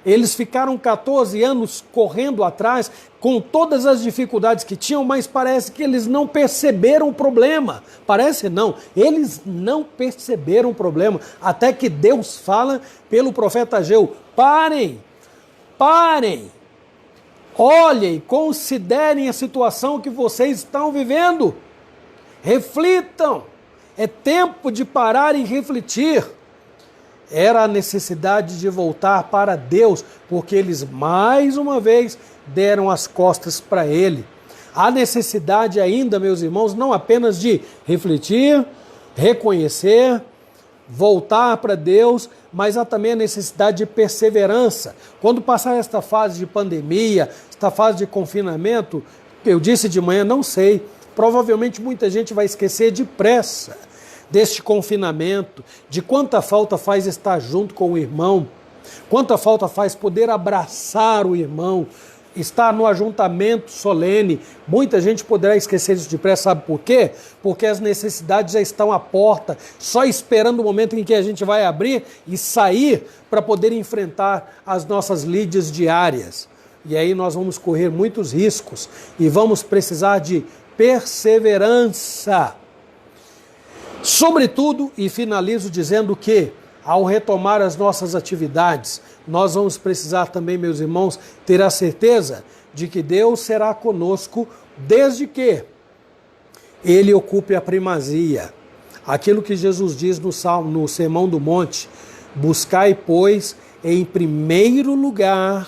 Eles ficaram 14 anos correndo atrás, com todas as dificuldades que tinham, mas parece que eles não perceberam o problema. Parece não, eles não perceberam o problema, até que Deus fala pelo profeta Ageu: parem, olhem, considerem a situação que vocês estão vivendo. Reflitam. É tempo de parar e refletir. Era a necessidade de voltar para Deus, porque eles mais uma vez deram as costas para Ele. Há necessidade ainda, meus irmãos, não apenas de refletir, reconhecer, voltar para Deus, mas há também a necessidade de perseverança. Quando passar esta fase de pandemia, esta fase de confinamento, eu disse de manhã, não sei, provavelmente muita gente vai esquecer depressa deste confinamento, de quanta falta faz estar junto com o irmão, quanta falta faz poder abraçar o irmão, estar no ajuntamento solene. Muita gente poderá esquecer isso depressa, sabe por quê? Porque as necessidades já estão à porta, só esperando o momento em que a gente vai abrir e sair para poder enfrentar as nossas lides diárias. E aí nós vamos correr muitos riscos e vamos precisar de perseverança. Sobretudo, e finalizo dizendo que, ao retomar as nossas atividades, nós vamos precisar também, meus irmãos, ter a certeza de que Deus será conosco desde que Ele ocupe a primazia. Aquilo que Jesus diz no Sermão do Monte: buscai, pois, em primeiro lugar,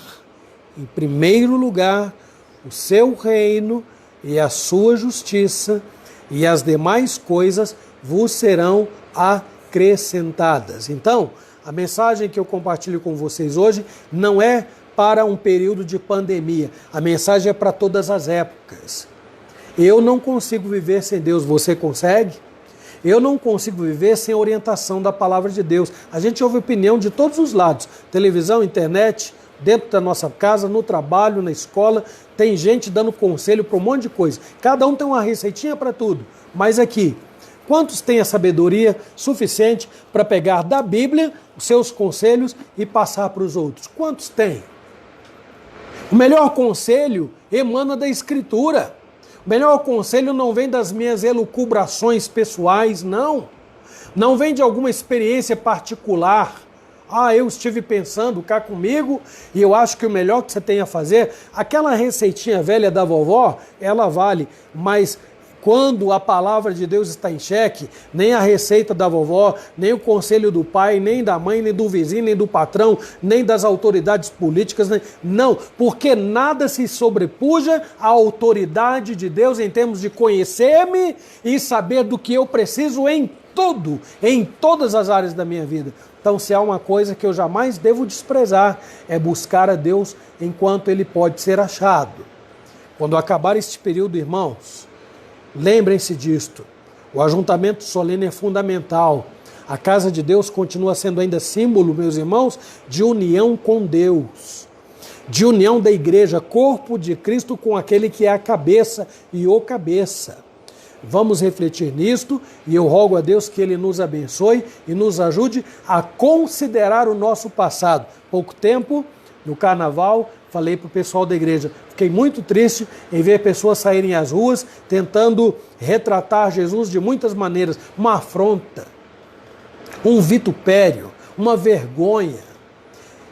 o seu reino e a sua justiça, e as demais coisas vos serão acrescentadas. Então, a mensagem que eu compartilho com vocês hoje não é para um período de pandemia. A mensagem é para todas as épocas. Eu não consigo viver sem Deus. Você consegue? Eu não consigo viver sem a orientação da palavra de Deus. A gente ouve opinião de todos os lados. Televisão, internet, dentro da nossa casa, no trabalho, na escola. Tem gente dando conselho para um monte de coisa. Cada um tem uma receitinha para tudo. Mas aqui, quantos têm a sabedoria suficiente para pegar da Bíblia os seus conselhos e passar para os outros? Quantos têm? O melhor conselho emana da Escritura. O melhor conselho não vem das minhas elucubrações pessoais, não. Não vem de alguma experiência particular. Eu estive pensando cá comigo e eu acho que o melhor que você tem a fazer, aquela receitinha velha da vovó, ela vale, mas quando a palavra de Deus está em xeque, nem a receita da vovó, nem o conselho do pai, nem da mãe, nem do vizinho, nem do patrão, nem das autoridades políticas, não, porque nada se sobrepuja à autoridade de Deus em termos de conhecer-me e saber do que eu preciso em tudo, em todas as áreas da minha vida. Então, se há uma coisa que eu jamais devo desprezar, é buscar a Deus enquanto Ele pode ser achado. Quando acabar este período, irmãos, lembrem-se disto, o ajuntamento solene é fundamental. A casa de Deus continua sendo ainda símbolo, meus irmãos, de união com Deus. de união da igreja, corpo de Cristo com aquele que é a cabeça e o cabeça. Vamos refletir nisto e eu rogo a Deus que Ele nos abençoe e nos ajude a considerar o nosso passado. Pouco tempo, no carnaval, falei para o pessoal da igreja, fiquei muito triste em ver pessoas saírem às ruas tentando retratar Jesus de muitas maneiras, uma afronta, um vitupério, uma vergonha.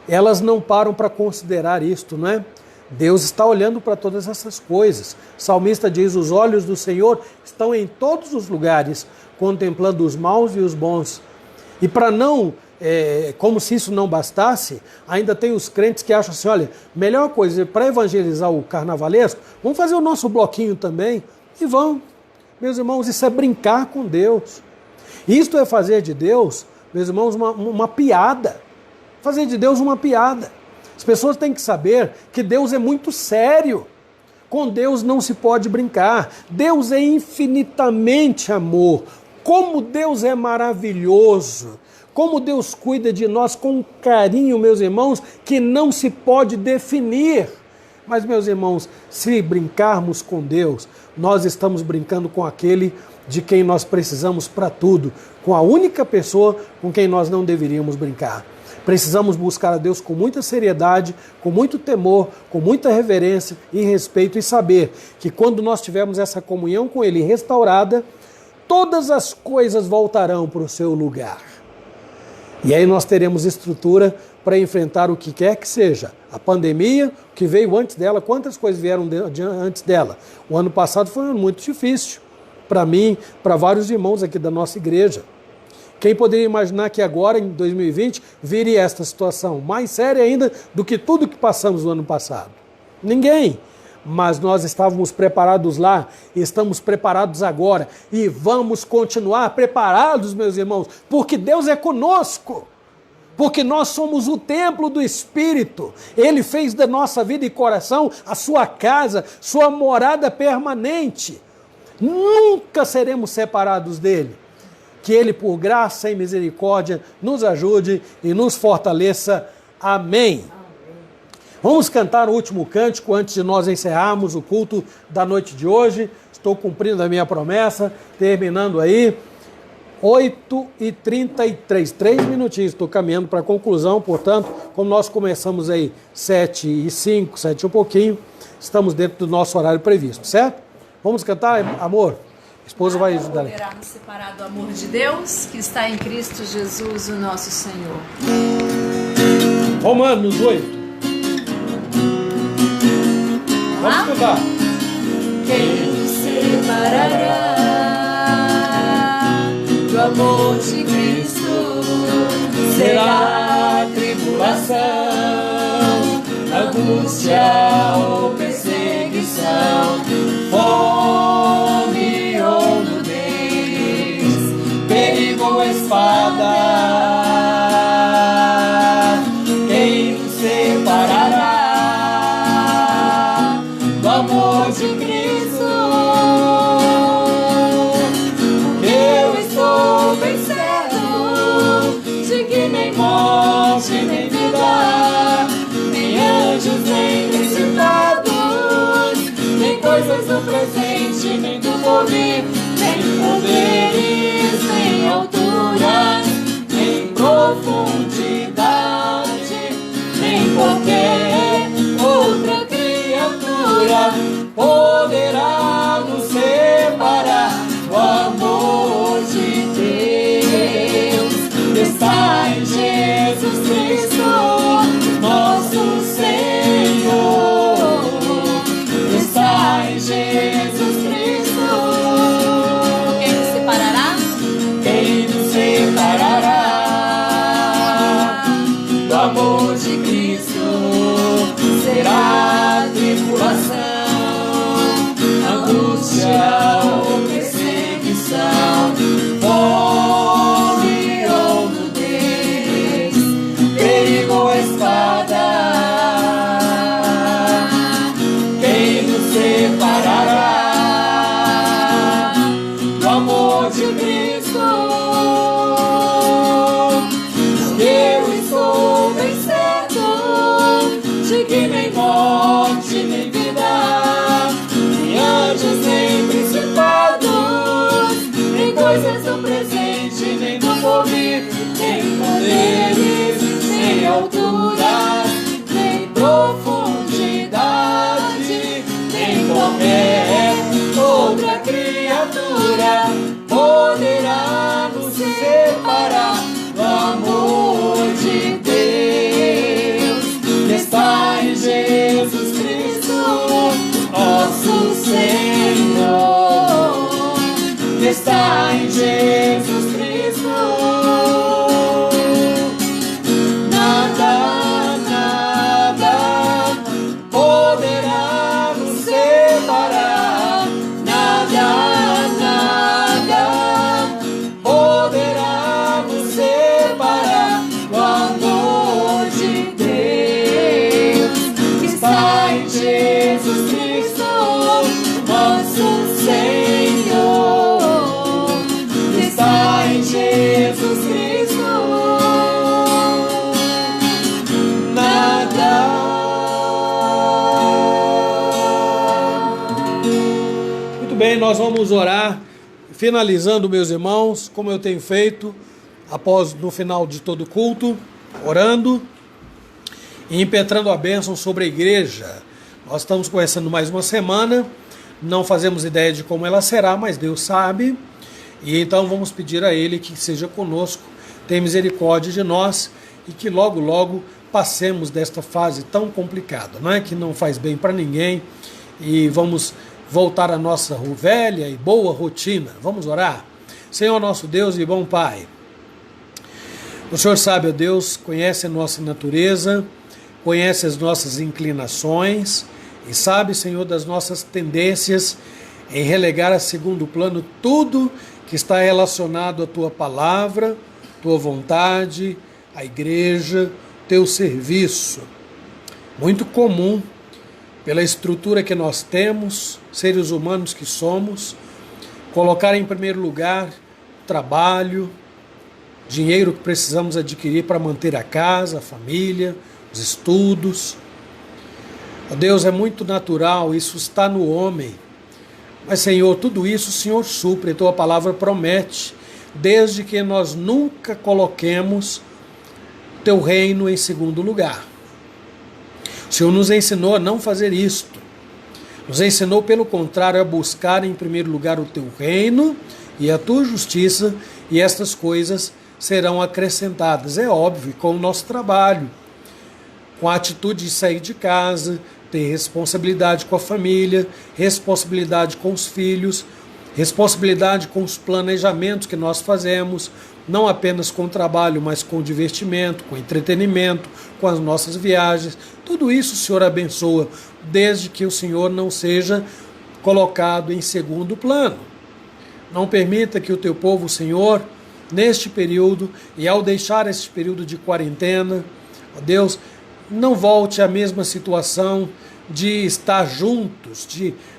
Elas não param para considerar isto, não é? Deus está olhando para todas essas coisas. O salmista diz, os olhos do Senhor estão em todos os lugares, contemplando os maus e os bons. E para não, como se isso não bastasse, ainda tem os crentes que acham assim, olha, melhor coisa, para evangelizar o carnavalesco, vamos fazer o nosso bloquinho também, e vão. Meus irmãos, isso é brincar com Deus. Isto é fazer de Deus, meus irmãos, uma piada. Fazer de Deus uma piada. As pessoas têm que saber que Deus é muito sério. Com Deus não se pode brincar. Deus é infinitamente amor. Como Deus é maravilhoso. Como Deus cuida de nós com um carinho, meus irmãos, que não se pode definir. Mas, meus irmãos, se brincarmos com Deus, nós estamos brincando com aquele de quem nós precisamos para tudo. Com a única pessoa com quem nós não deveríamos brincar. Precisamos buscar a Deus com muita seriedade, com muito temor, com muita reverência e respeito e saber que quando nós tivermos essa comunhão com Ele restaurada, todas as coisas voltarão para o seu lugar. E aí nós teremos estrutura para enfrentar o que quer que seja. A pandemia, o que veio antes dela, quantas coisas vieram antes dela. O ano passado foi um ano muito difícil para mim, para vários irmãos aqui da nossa igreja. Quem poderia imaginar que agora, em 2020, viria esta situação mais séria ainda do que tudo que passamos no ano passado? Ninguém. Mas nós estávamos preparados lá, estamos preparados agora e vamos continuar preparados, meus irmãos, porque Deus é conosco. Porque nós somos o templo do Espírito. Ele fez da nossa vida e coração a sua casa, sua morada permanente. Nunca seremos separados dele. Que Ele, por graça e misericórdia, nos ajude e nos fortaleça. Amém. Vamos cantar o último cântico antes de nós encerrarmos o culto da noite de hoje. Estou cumprindo a minha promessa, terminando aí. 8h33, 3 minutinhos, estou caminhando para a conclusão, portanto, como nós começamos aí 7h05, 7 e um pouquinho, estamos dentro do nosso horário previsto, certo? Vamos cantar, amor? A esposa vai ajudar. Poderá nos separar do amor de Deus, que está em Cristo Jesus, o nosso Senhor. Romanos 8. Vamos cantar. Quem nos separará do amor de Cristo? Será a tribulação, angústia ou perseguição, fome ou nudez, perigo ou espada? Quem nos separará do amor de Cristo? Eu estou bem certo de que nem morte, nem vida, nem anjos, nem principados, nem coisas do presente, nem do porvir, nem poderes, nem alturas, nem profundidade, nem qualquer outra criatura poderá nos separar do amor de Deus que está em Jesus Cristo, nosso Senhor, que está em Jesus Cristo. Quem nos separará? Quem nos separará do amor de Cristo? Será a tribulação, angústia ou perseguição, fome ou nudez, perigo ou espada? Quem nos separará do amor de Cristo? Eu estou bem certo de que nem coisas do presente, nem do porvir, nem poderes, nem alturas, nem profundidade, nem qualquer outra criatura poderá nos separar do amor de Deus que está em Jesus Cristo, nosso Senhor, que está em Jesus Cristo. Nada, nada poderá nos separar, nada, nada poderá nos separar do amor de Deus que está em Jesus Cristo, nosso Senhor, que está em Jesus Cristo. Muito bem, nós vamos orar, finalizando, meus irmãos, como eu tenho feito, no final de todo culto, orando e impetrando a bênção sobre a igreja. Nós estamos começando mais uma semana, não fazemos ideia de como ela será, mas Deus sabe, e então vamos pedir a Ele que seja conosco, tenha misericórdia de nós e que logo, logo passemos desta fase tão complicada, não é? Que não faz bem para ninguém, e vamos voltar à nossa velha e boa rotina. Vamos orar? Senhor nosso Deus e bom Pai, o Senhor sabe, ó Deus, conhece a nossa natureza, conhece as nossas inclinações e sabe, Senhor, das nossas tendências em relegar a segundo plano tudo que está relacionado à Tua palavra, Tua vontade, a igreja, Teu serviço. Muito comum, pela estrutura que nós temos, seres humanos que somos, colocar em primeiro lugar trabalho, dinheiro que precisamos adquirir para manter a casa, a família, os estudos. Ó Deus, é muito natural, isso está no homem. Mas, Senhor, tudo isso o Senhor supre, a Tua palavra promete, desde que nós nunca coloquemos Teu reino em segundo lugar. O Senhor nos ensinou a não fazer isto. Nos ensinou, pelo contrário, a buscar em primeiro lugar o Teu reino e a Tua justiça, e estas coisas serão acrescentadas. É óbvio, com o nosso trabalho, com a atitude de sair de casa, ter responsabilidade com a família, responsabilidade com os filhos, responsabilidade com os planejamentos que nós fazemos, não apenas com o trabalho, mas com o divertimento, com o entretenimento, com as nossas viagens. Tudo isso o Senhor abençoa, desde que o Senhor não seja colocado em segundo plano. Não permita que o Teu povo, Senhor, neste período, e ao deixar este período de quarentena, ó Deus, não volte à mesma situação de estar juntos,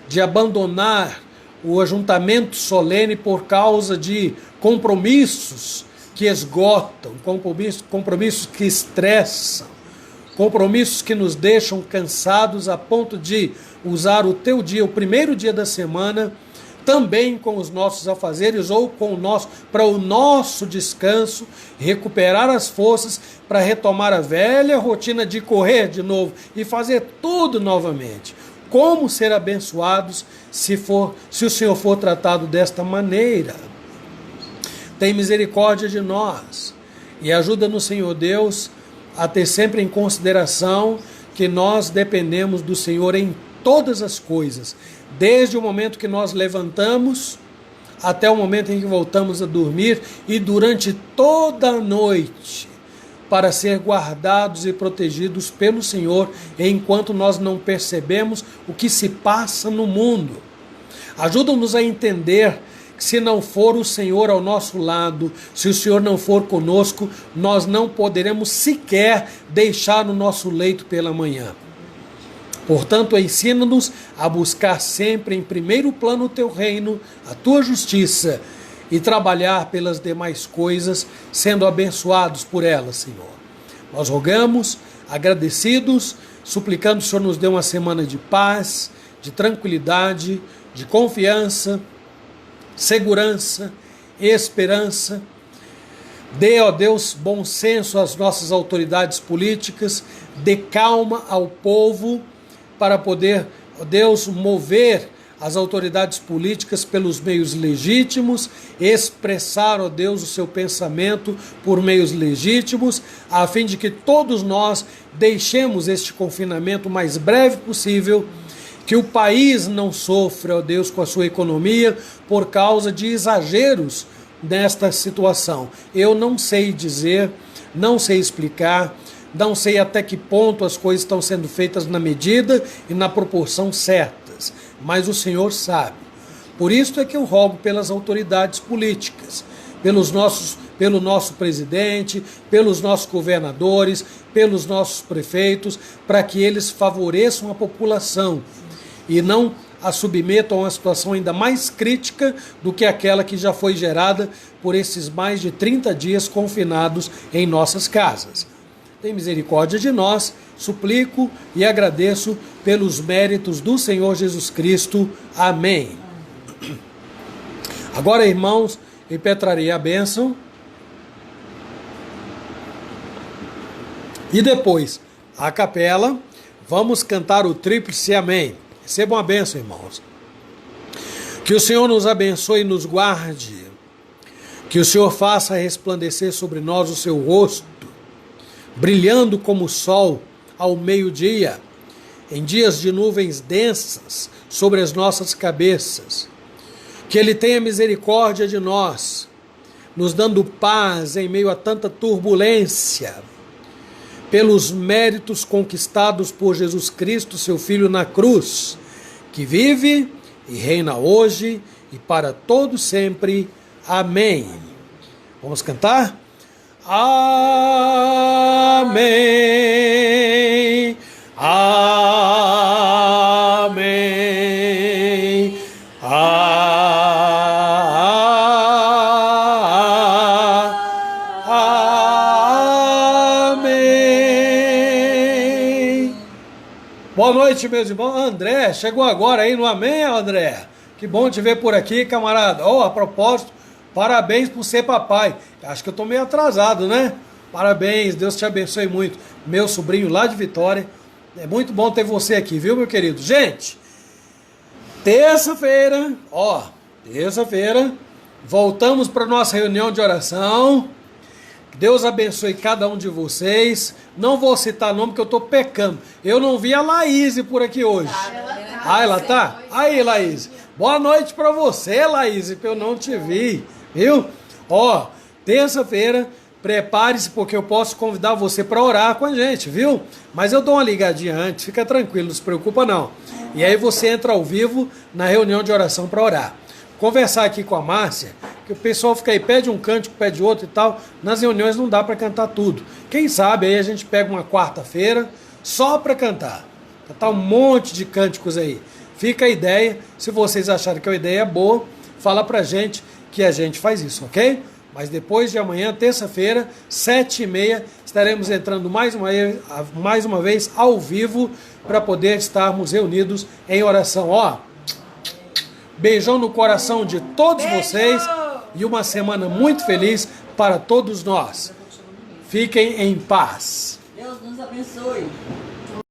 de abandonar o ajuntamento solene por causa de compromissos que esgotam, compromissos que estressam, compromissos que nos deixam cansados a ponto de usar o Teu dia, o primeiro dia da semana, também com os nossos afazeres ou para o nosso descanso, recuperar as forças para retomar a velha rotina de correr de novo e fazer tudo novamente. Como ser abençoados se o Senhor for tratado desta maneira? Tem misericórdia de nós e ajuda-nos, Senhor Deus, a ter sempre em consideração que nós dependemos do Senhor em todas as coisas, desde o momento que nós levantamos até o momento em que voltamos a dormir e durante toda a noite, para ser guardados e protegidos pelo Senhor enquanto nós não percebemos o que se passa no mundo. Ajuda-nos a entender que se não for o Senhor ao nosso lado, se o Senhor não for conosco, nós não poderemos sequer deixar o nosso leito pela manhã. Portanto, ensina-nos a buscar sempre em primeiro plano o Teu reino, a Tua justiça, e trabalhar pelas demais coisas, sendo abençoados por elas, Senhor. Nós rogamos, agradecidos, suplicando que o Senhor nos dê uma semana de paz, de tranquilidade, de confiança, segurança esperança. Dê, ó Deus, bom senso às nossas autoridades políticas, dê calma ao povo para poder, ó Deus, mover as autoridades políticas pelos meios legítimos, expressar, ó Deus, o seu pensamento por meios legítimos, a fim de que todos nós deixemos este confinamento o mais breve possível, que o país não sofra, ó Deus, com a sua economia por causa de exageros nesta situação. Eu não sei dizer, não sei explicar, não sei até que ponto as coisas estão sendo feitas na medida e na proporção certas, mas o Senhor sabe. Por isso é que eu rogo pelas autoridades políticas, pelo nosso presidente, pelos nossos governadores, pelos nossos prefeitos, para que eles favoreçam a população e não a submetam a uma situação ainda mais crítica do que aquela que já foi gerada por esses mais de 30 dias confinados em nossas casas. Tem misericórdia de nós, suplico e agradeço pelos méritos do Senhor Jesus Cristo. Amém. Agora, irmãos, impetrarei a bênção. E depois, a capela, vamos cantar o tríplice amém. Recebam a bênção, irmãos. Que o Senhor nos abençoe e nos guarde. Que o Senhor faça resplandecer sobre nós o seu rosto, brilhando como o sol ao meio-dia, em dias de nuvens densas sobre as nossas cabeças. Que Ele tenha misericórdia de nós, nos dando paz em meio a tanta turbulência, pelos méritos conquistados por Jesus Cristo, seu Filho na cruz, que vive e reina hoje e para todo sempre. Amém. Vamos cantar? Amém. Amém. Amém. Boa noite, meus irmãos. André, chegou agora aí no Amém, André? Que bom te ver por aqui, camarada. A propósito, parabéns por ser papai. Acho que eu tô meio atrasado, né? Parabéns, Deus te abençoe muito. Meu sobrinho lá de Vitória. É muito bom ter você aqui, viu, meu querido? Gente, terça-feira, voltamos para nossa reunião de oração. Deus abençoe cada um de vocês. Não vou citar nome porque eu tô pecando. Eu não vi a Laís por aqui hoje. Ela tá? Aí, Laís. Boa noite para você, Laís, que eu não te vi, viu? Terça-feira, prepare-se porque eu posso convidar você para orar com a gente, viu? Mas eu dou uma ligadinha antes, fica tranquilo, não se preocupa não. E aí você entra ao vivo na reunião de oração para orar. Conversar aqui com a Márcia, que o pessoal fica aí, pede um cântico, pede outro e tal. Nas reuniões não dá para cantar tudo. Quem sabe aí a gente pega uma quarta-feira só para cantar. Tá um monte de cânticos aí. Fica a ideia, se vocês acharem que a ideia é boa, fala pra gente que a gente faz isso, ok? Mas depois de amanhã, terça-feira, 7h30, estaremos entrando mais uma vez ao vivo para poder estarmos reunidos em oração. Beijão no coração de todos vocês e uma semana muito feliz para todos nós. Fiquem em paz. Deus nos abençoe.